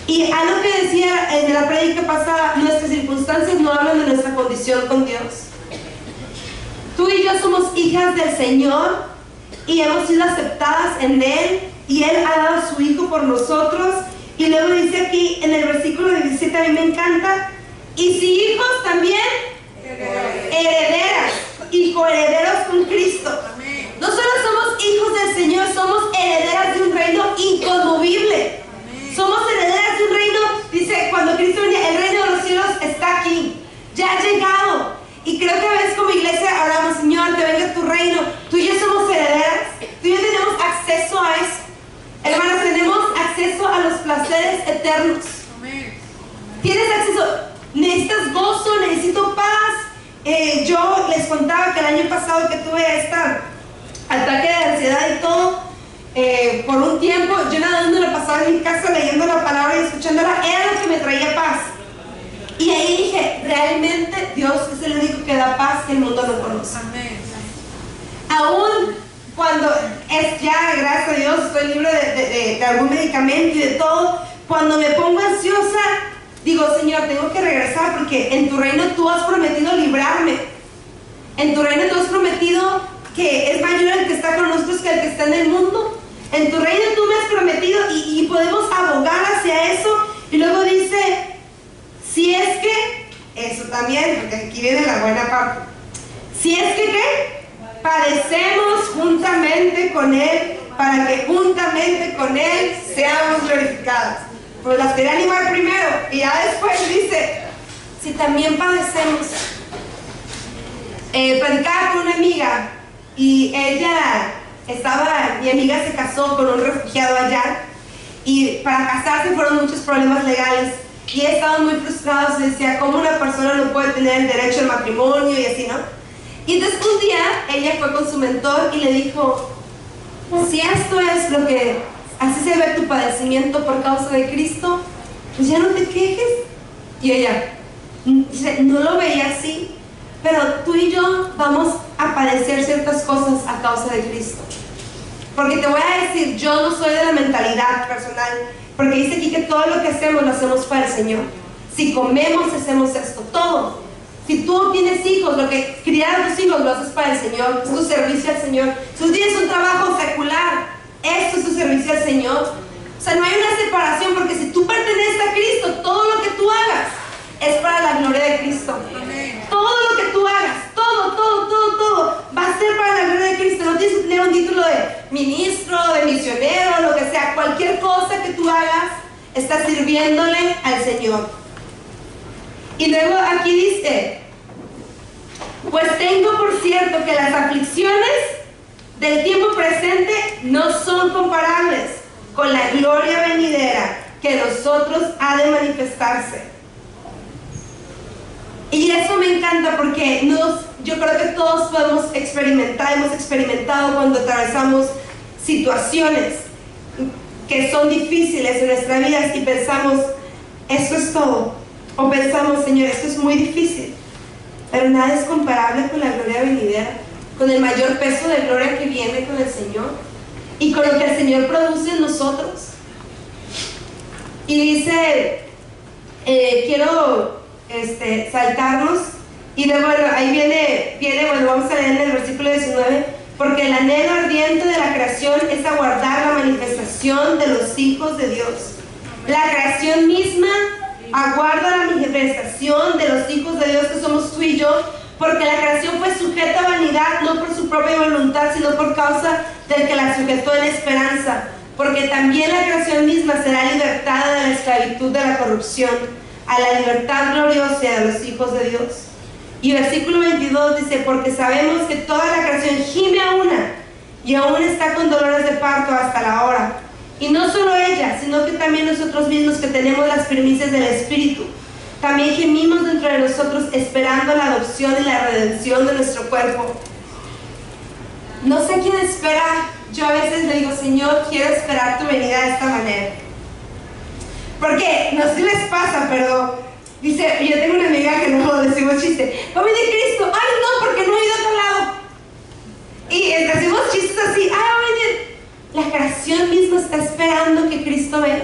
[SPEAKER 1] Y algo que decía en la prédica pasada, nuestras circunstancias no hablan de nuestra condición con Dios. Tú y yo somos hijas del Señor y hemos sido aceptadas en Él y Él ha dado a su Hijo por nosotros. Y luego dice aquí en el versículo 17, a mí me encanta, y si hijos también, herederas y coherederos con Cristo. No solo somos hijos del Señor, somos herederas de un reino inconmovible. Somos herederas de un reino, dice, cuando Cristo venía, el reino de los cielos está aquí, ya ha llegado. Y creo que a veces como iglesia hablamos, Señor, que venga tu reino. Tú y yo somos herederas, tú y yo tenemos acceso a eso. Hermanos, tenemos acceso a los placeres eternos. Tienes acceso, necesitas gozo, necesito paz. Yo les contaba que el año pasado que tuve este ataque de ansiedad y todo, por un tiempo yo nada más me lo pasaba en mi casa leyendo la palabra y escuchándola, era lo que me traía paz. Y ahí dije, realmente Dios es el único que da paz que el mundo no conoce. Amén. Aún cuando es ya, gracias a Dios, estoy libre de algún medicamento y de todo, cuando me pongo ansiosa, digo, Señor, tengo que regresar porque en tu reino tú has prometido librarme. En tu reino tú has prometido que es mayor el que está con nosotros que el que está en el mundo. En tu reino tú me has prometido y podemos abogar hacia eso. Y luego dice, si es que, eso también, porque aquí viene la buena parte. Si es que, ¿qué? Padecemos juntamente con Él, para que juntamente con Él seamos glorificados. Pues las quería animar primero, y ya después dice, si también padecemos. Platicaba con una amiga, y mi amiga se casó con un refugiado allá, y para casarse fueron muchos problemas legales, y estaban muy frustrados, y decía, ¿cómo una persona no puede tener el derecho al matrimonio? Y así, ¿no? Y entonces un día ella fue con su mentor y le dijo, si esto es lo que así se ve tu padecimiento por causa de Cristo, pues ya no te quejes. Y ella dice, no lo veía así, pero tú y yo vamos a padecer ciertas cosas a causa de Cristo. Porque te voy a decir, yo no soy de la mentalidad personal, Porque dice aquí que todo lo que hacemos lo hacemos para el Señor. Si comemos, hacemos esto, todo. Si tú tienes hijos, lo que criar a tus hijos lo haces para el Señor, es tu servicio al Señor. Si tú tienes un trabajo secular, esto es tu servicio al Señor. O sea, no hay una separación, porque si tú perteneces a Cristo, todo lo que tú hagas es para la gloria de Cristo. Todo lo que tú hagas, todo va a ser para la gloria de Cristo. No tienes que tener un título de ministro, de misionero, lo que sea. Cualquier cosa que tú hagas está sirviéndole al Señor. Y luego aquí dice: pues tengo por cierto que las aflicciones del tiempo presente no son comparables con la gloria venidera que nosotros ha de manifestarse. Y eso me encanta, porque yo creo que todos podemos experimentar, hemos experimentado cuando atravesamos situaciones que son difíciles en nuestra vida y pensamos, esto es todo. O pensamos, Señor, esto es muy difícil, pero nada es comparable con la gloria venidera, con el mayor peso de gloria que viene con el Señor y con lo que el Señor produce en nosotros. Y dice, quiero saltarnos, y luego ahí viene, bueno, vamos a leer en el versículo 19, porque el anhelo ardiente de la creación es aguardar la manifestación de los hijos de Dios. La creación misma aguarda la manifestación de los hijos de Dios, que somos tú y yo, porque la creación fue sujeta a vanidad, no por su propia voluntad, sino por causa del que la sujetó en esperanza, porque también la creación misma será libertada de la esclavitud de la corrupción a la libertad gloriosa de los hijos de Dios. Y versículo 22 dice: porque sabemos que toda la creación gime a una, y aún está con dolores de parto hasta la hora. Y no solo ella, sino que también nosotros mismos, que tenemos las primicias del Espíritu, también gemimos dentro de nosotros, esperando la adopción y la redención de nuestro cuerpo. No sé quién espera. Yo a veces le digo, Señor, quiero esperar tu venida de esta manera. Porque no sé si les pasa, pero dice, yo tengo una amiga que no decimos chiste, ¿cómo viene Cristo? Ay, no, porque no he ido a otro lado. Y hacemos chistes así, ay, la creación misma está esperando que Cristo venga.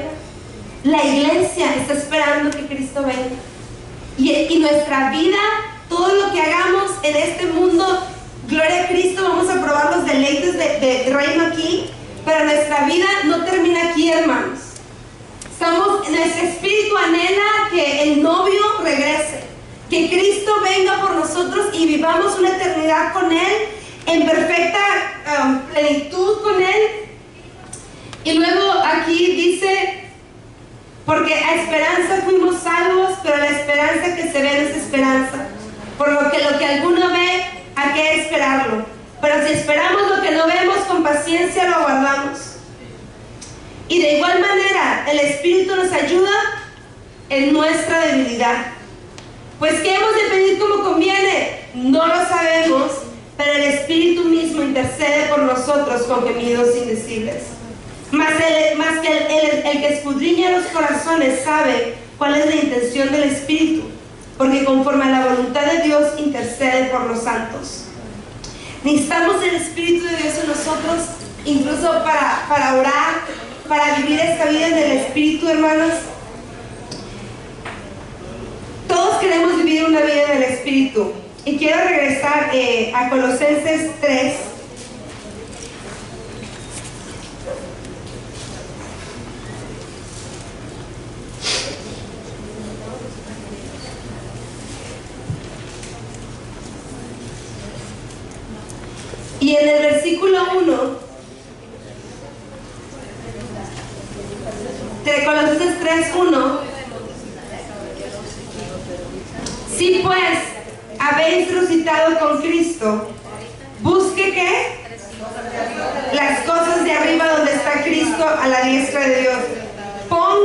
[SPEAKER 1] La iglesia está esperando que Cristo venga. Y nuestra vida, todo lo que hagamos en este mundo, gloria a Cristo, vamos a probar los deleites de reino aquí, pero nuestra vida no termina aquí, hermanos. Nuestro espíritu anhela que el novio regrese, que Cristo venga por nosotros y vivamos una eternidad con Él, en perfecta plenitud con Él. Y luego aquí dice, porque a esperanza fuimos salvos, pero la esperanza que se ve no es esperanza. Por lo que alguno ve, hay que esperarlo. Pero si esperamos lo que no vemos, con paciencia lo aguardamos. Y de igual manera, el Espíritu nos ayuda en nuestra debilidad. Pues ¿qué hemos de pedir como conviene? No lo sabemos, pero el Espíritu mismo intercede por nosotros con gemidos indecibles. Mas el que escudriña los corazones sabe cuál es la intención del Espíritu, porque conforme a la voluntad de Dios intercede por los santos. Necesitamos el Espíritu de Dios en nosotros, incluso para orar, para vivir esta vida en el Espíritu, hermanos. Todos queremos vivir una vida en el Espíritu. Y quiero regresar a Colosenses 3. Y en el versículo 1 de Colosenses 3:1, si pues habéis resucitado con Cristo, busque ¿qué? Las cosas de arriba, donde está Cristo a la diestra de Dios. Pon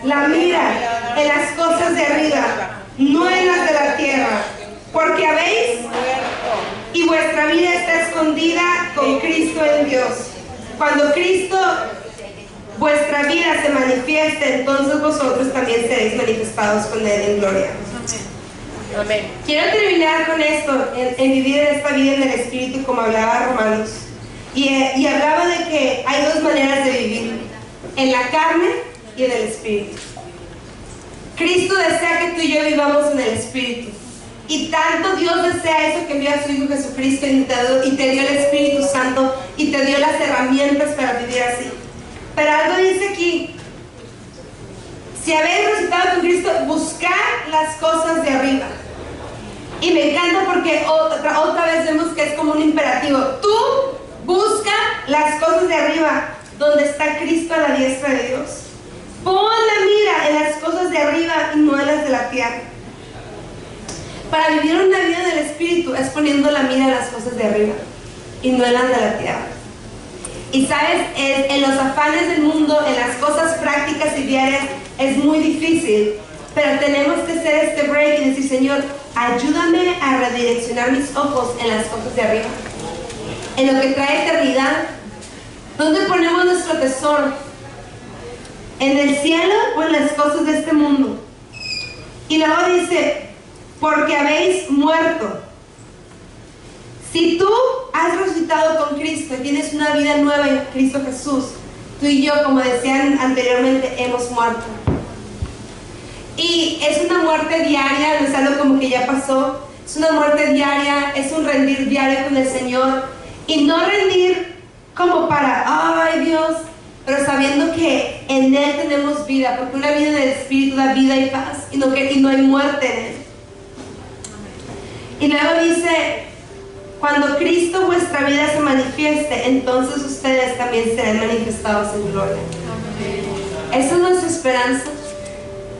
[SPEAKER 1] la mira en las cosas de arriba, no en las de la tierra, porque habéis y vuestra vida está escondida con Cristo en Dios. Cuando Cristo, vuestra vida, se manifieste, entonces vosotros también seréis manifestados con Él en gloria. Amén. Quiero terminar con esto, en vivir esta vida en el Espíritu, como hablaba Romanos. Y hablaba de que hay dos maneras de vivir. en la carne y en el espíritu. Cristo desea que tú y yo vivamos en el espíritu. Y tanto Dios desea eso que envió a su Hijo Jesucristo y te dio el Espíritu Santo y te dio las herramientas para vivir así. Pero algo dice aquí: si habéis resucitado con Cristo, buscar las cosas de arriba. Y me encanta porque otra vez vemos que es como un imperativo. Tú busca las cosas de arriba, donde está Cristo a la diestra de Dios. Pon la mira en las cosas de arriba y no en las de la tierra. Para vivir una vida del Espíritu es poniendo la mira en las cosas de arriba y no en las de la tierra. Y sabes, en los afanes del mundo, en las cosas prácticas y diarias, es muy difícil. Pero tenemos que hacer este break y decir: Señor, ayúdame a redireccionar mis ojos en las cosas de arriba, en lo que trae eternidad. ¿Dónde ponemos nuestro tesoro? ¿En el cielo o en las cosas de este mundo? Y luego dice: porque habéis muerto. Si tú has resucitado con Cristo y tienes una vida nueva en Cristo Jesús, tú y yo, como decían anteriormente, hemos muerto. Y es una muerte diaria, no es algo como que ya pasó. Es una muerte diaria, es un rendir diario con el Señor. Y no rendir como para, ay Dios, pero sabiendo que en Él tenemos vida, porque una vida del Espíritu da vida y paz, y no hay muerte en Él. Y luego dice: cuando Cristo vuestra vida se manifieste, entonces ustedes también serán manifestados en gloria. Esa es nuestra esperanza.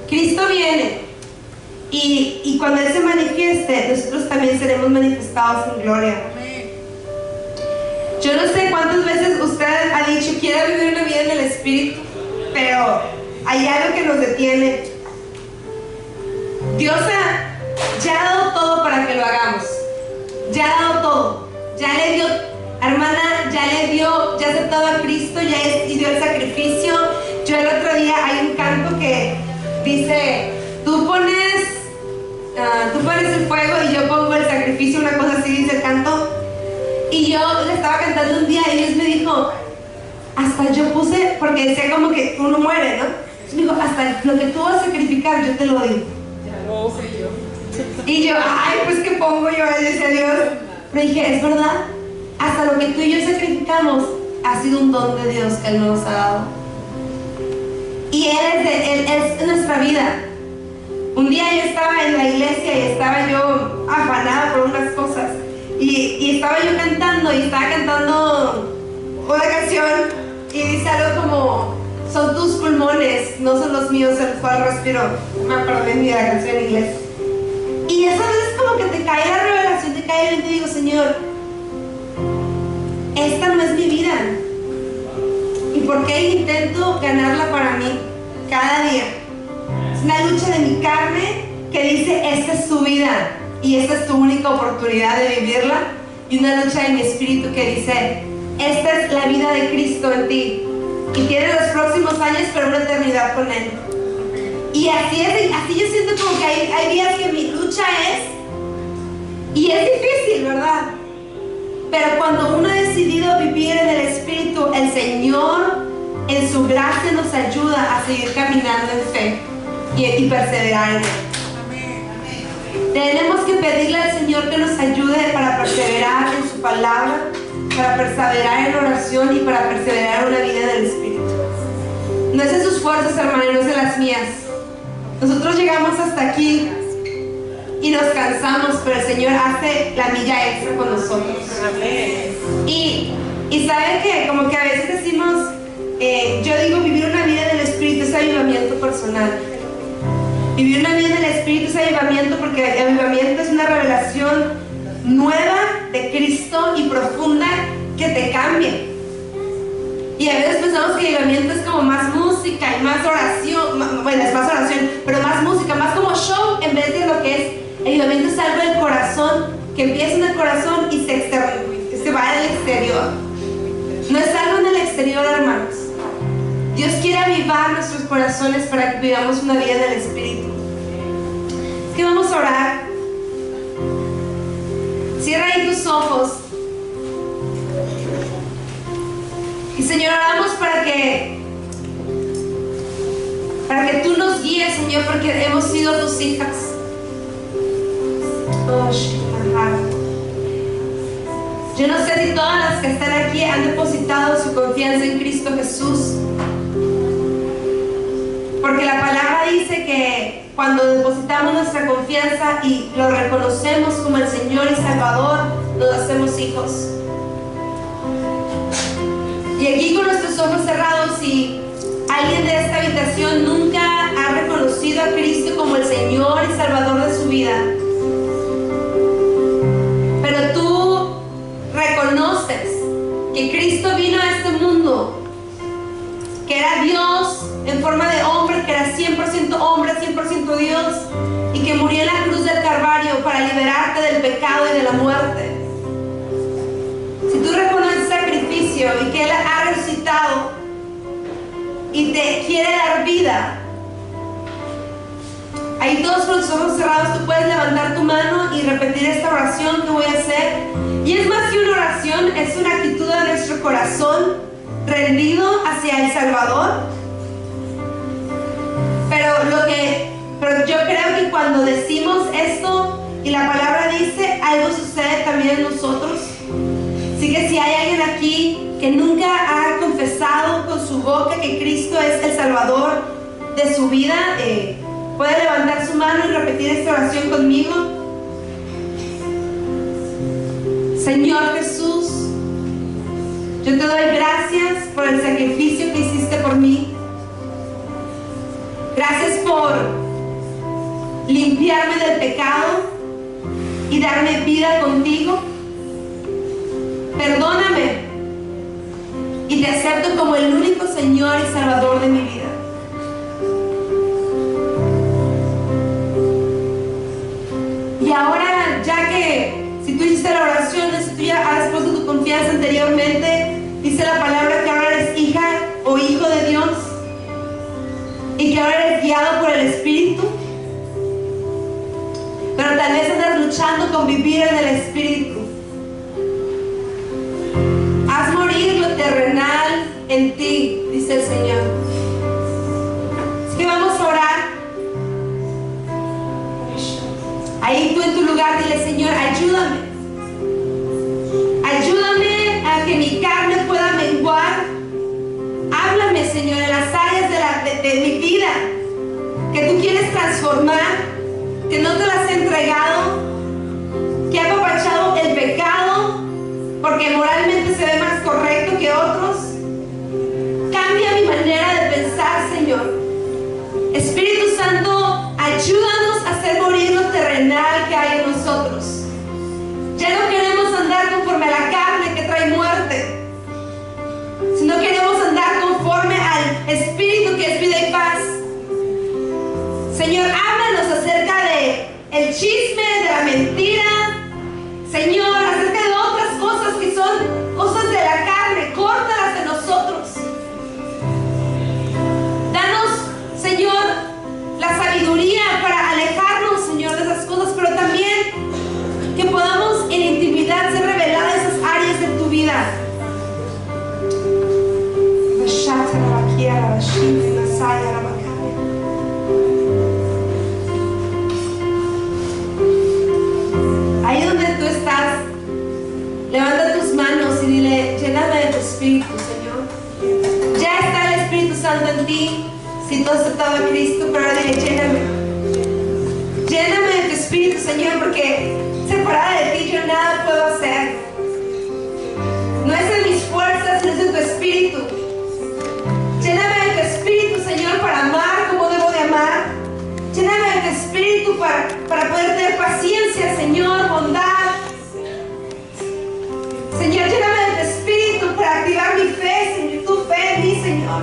[SPEAKER 1] Cristo viene y cuando Él se manifieste, nosotros también seremos manifestados en gloria. Yo no sé cuántas veces usted ha dicho: quiero vivir una vida en el Espíritu, pero hay algo que nos detiene. Dios ya ha dado todo para que lo hagamos. Ya ha dado todo. Ya le dio, hermana, ya ha aceptado a Cristo, y dio el sacrificio. Yo el otro día, hay un canto que dice: tú pones el fuego y yo pongo el sacrificio, una cosa así dice el canto. Y yo le estaba cantando un día y Dios me dijo, hasta yo puse, porque decía como que uno muere, ¿no? Entonces me dijo: hasta lo que tú vas a sacrificar, yo te lo doy. Ya lo sé yo. Y yo, ay, pues ¿qué pongo yo? Y decía Dios. Pero dije: es verdad, hasta lo que tú y yo sacrificamos ha sido un don de Dios que Él nos ha dado. Y Él es nuestra vida. Un día yo estaba en la iglesia y estaba yo afanada por unas cosas. Y estaba yo cantando, y estaba cantando una canción, y dice algo como: son tus pulmones, no son los míos, el cual respiro. Me acordé de la canción en inglés. Y esas veces como que te cae la revelación, te cae el 20 y digo: Señor, esta no es mi vida. ¿Y por qué intento ganarla para mí cada día? Es una lucha de mi carne que dice: esta es tu vida y esta es tu única oportunidad de vivirla. Y una lucha de mi espíritu que dice: esta es la vida de Cristo en ti y tienes los próximos años, pero una eternidad con Él. Y así yo siento como que hay días que mi lucha y es difícil, ¿verdad? Pero cuando uno ha decidido vivir en el Espíritu, el Señor en su gracia nos ayuda a seguir caminando en fe y perseverar en Él. Tenemos que pedirle al Señor que nos ayude para perseverar en su palabra, para perseverar en oración y para perseverar en una vida del Espíritu. No es de sus fuerzas, hermano, no es de las mías. Nosotros llegamos hasta aquí y nos cansamos, pero el Señor hace la milla extra con nosotros. Y sabe que como que a veces decimos, yo digo, vivir una vida del Espíritu es avivamiento personal. Vivir una vida del Espíritu es avivamiento, porque el avivamiento es una revelación nueva de Cristo y profunda que te cambia. Y a veces pensamos que el avivamiento es como más música y más oración. Bueno, es más oración, pero más música, más como show en vez de lo que es. El avivamiento es algo del corazón, que empieza en el corazón y se va al exterior. No es algo en el exterior, hermanos. Dios quiere avivar nuestros corazones para que vivamos una vida del Espíritu. Es que vamos a orar. Cierra ahí tus ojos. Y Señor, oramos para que para que tú nos guíes, Señor, porque hemos sido tus hijas. Oh, yo no sé si todas las que están aquí han depositado su confianza en Cristo Jesús, porque la palabra dice que cuando depositamos nuestra confianza y lo reconocemos como el Señor y Salvador, nos hacemos hijos. Y aquí con nuestros ojos cerrados, si alguien de esta habitación nunca ha reconocido a Cristo como el Señor y Salvador de su vida, pero tú reconoces que Cristo vino a este mundo, que era Dios en forma de hombre, que era 100% hombre, 100% Dios, y que murió en la cruz del Calvario para liberarte del pecado y de la muerte. Si tú reconoces el sacrificio y que Él ha resucitado y te quiere dar vida, ahí todos con los ojos cerrados tú puedes levantar tu mano y repetir esta oración que voy a hacer. Y es más que una oración, es una actitud de nuestro corazón rendido hacia el Salvador. Pero yo creo que cuando decimos esto y la palabra dice, algo sucede también en nosotros. Así que si hay alguien aquí que nunca ha confesado con su boca que Cristo es el Salvador de su vida, puede levantar su mano y repetir esta oración conmigo. Señor Jesús, yo te doy gracias por el sacrificio que hiciste por mí. Gracias por limpiarme del pecado y darme vida contigo. Perdóname y te acepto como el único Señor y Salvador de mi vida. Y ahora, ya que si tú hiciste la oración, si tú ya has puesto tu confianza anteriormente, dice la palabra que ahora eres hija o hijo de Dios y que ahora eres guiado por el Espíritu, pero tal vez andas luchando con vivir en el Espíritu. Haz morir lo terrenal en ti, dice el Señor. Así que vamos a orar. Ahí tú en tu lugar dile: Señor, ayúdame. Ayúdame a que mi carne pueda menguar. Háblame, Señor, en las áreas de mi vida que tú quieres transformar, que no te las he entregado, que he apapachado el pecado porque moralmente se ve más correcto que otros. Cambia mi manera de pensar, Señor. Espíritu Santo, ayúdanos a hacer morir lo terrenal que hay en nosotros. Ya no queremos andar conforme a la carne que trae muerte, sino queremos andar conforme al Espíritu que es vida y paz. Señor, háblanos acerca de el chisme, de la mentira, Señor, acerca de otras cosas que son cosas de la carne. Córtalas de nosotros. Danos, Señor, la sabiduría para alejarnos, Señor, de esas cosas, pero también que podamos en intimidad ser reveladas esas áreas de tu vida. Ahí donde tú estás, levanta tus manos y dile: lléname de tu Espíritu, Señor. Ya está el Espíritu Santo en ti, si tú has aceptado a Cristo, pero ahora dile: lléname. Lléname de tu Espíritu, Señor, porque separada de ti yo nada puedo hacer. No es en mis fuerzas, sino es en tu Espíritu. Lléname de tu Espíritu, Señor, para amar como debo de amar. Lléname de tu Espíritu para poder tener paciencia, Señor, bondad. Señor, lléname de tu Espíritu para activar mi fe, Señor, tu fe en mí, Señor.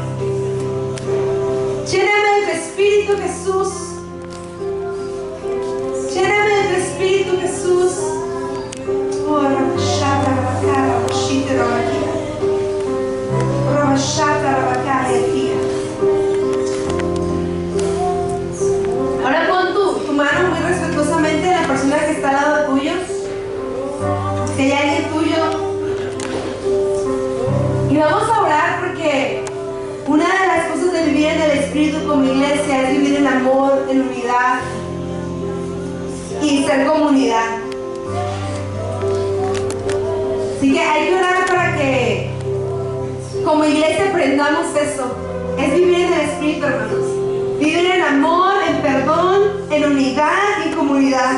[SPEAKER 1] Lléname de tu Espíritu, Jesús. Lléname de tu Espíritu, Jesús. Oh, ahora pon tu mano muy respetuosamente en la persona que está al lado tuyo, si hay alguien tuyo, y vamos a orar porque una de las cosas de de vivir en el Espíritu como iglesia es vivir en amor, en unidad y ser comunidad. Así que hay que orar para que como iglesia aprendamos eso. Es vivir en el Espíritu, hermanos. Vivir en amor, en perdón, en unidad y comunidad.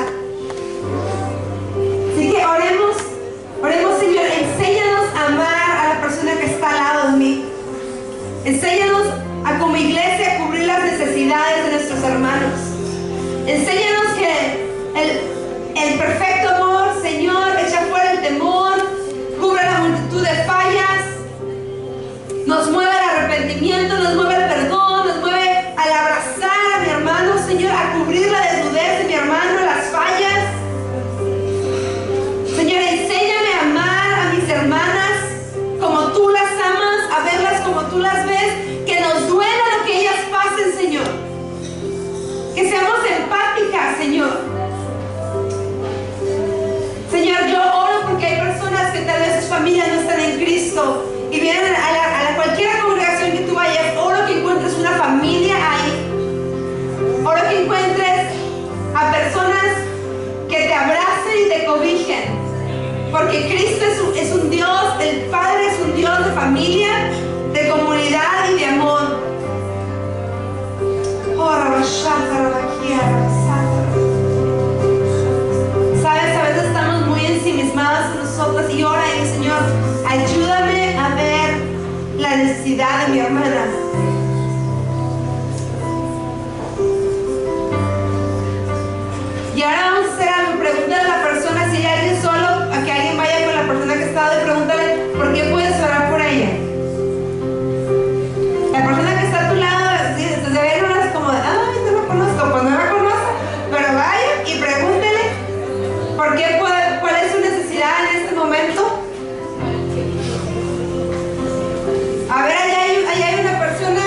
[SPEAKER 1] Así que oremos, Señor, enséñanos a amar a la persona que está al lado de mí. Enséñanos a como iglesia a cubrir las necesidades de nuestros hermanos. Enséñanos que el perfecto amor, Señor, echa fuera el temor, cubre la multitud de fallas, nos mueve al arrepentimiento, nos mueve al perdón, nos mueve al abrazar a mi hermano, Señor, a cubrir la desnudez de mi hermano, las fallas. Señor, enséñame a amar a mis hermanas como tú las amas, a verlas como tú las ves, que nos duela lo que ellas pasen, Señor. Que seamos empáticas, Señor. Señor, yo oro porque hay personas que tal vez sus familias no están en Cristo y vienen a cualquier congregación que tú vayas. Oro que encuentres una familia ahí. Oro que encuentres a personas que te abracen y te cobijen. Porque Cristo es un Dios, el Padre es un Dios de familia, de comunidad y de amor. Sabes, a veces estamos muy ensimismados nosotros y ora y Señor, ayúdame a ver la necesidad de mi hermana. Y ahora vamos a hacer algo. Pregúntale a la persona, si hay alguien solo, a que alguien vaya con la persona que está y pregúntale por qué puedes orar por ella. La persona que está a tu lado, se ve en unas como de, ay, no la conozco, pues no la conozco, pero vaya y pregúntele por qué cuál es su necesidad en este momento. A ver, allá hay una persona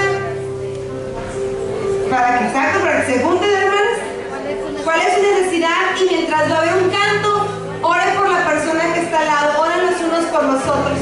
[SPEAKER 1] para que se junten, hermanas. ¿Cuál es su necesidad? Y mientras va a haber un canto, ore por la persona que está al lado. Oren los unos por los otros.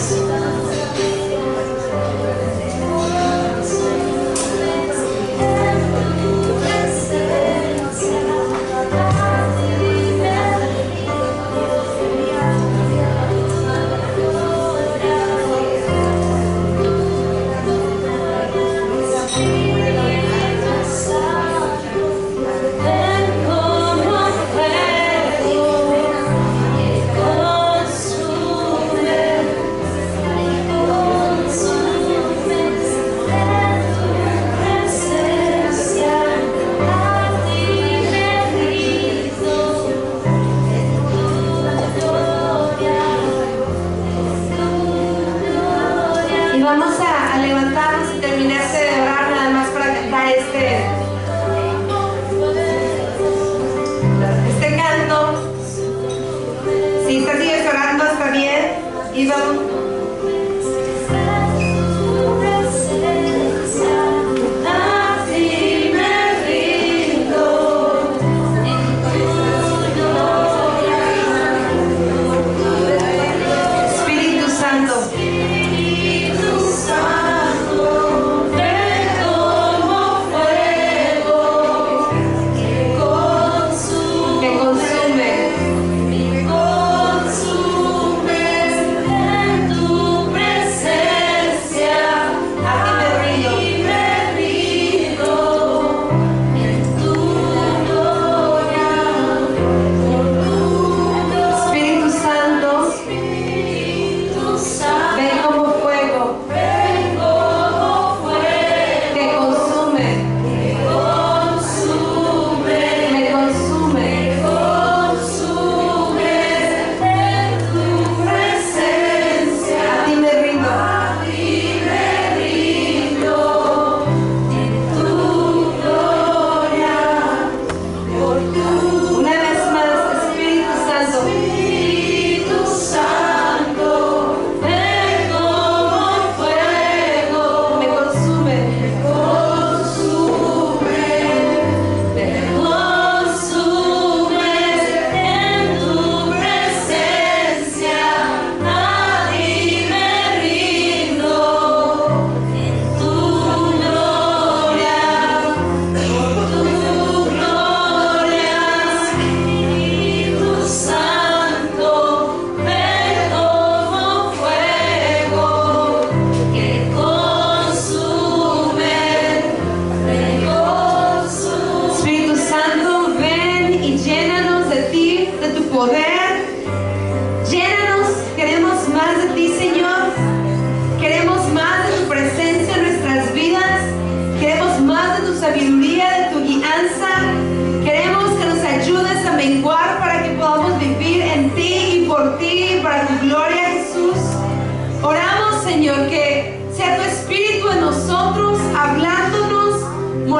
[SPEAKER 2] Consume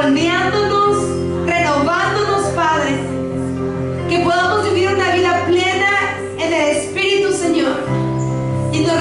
[SPEAKER 1] moldeándonos, renovándonos, Padre. Que podamos vivir una vida plena en el Espíritu, Señor. Y nos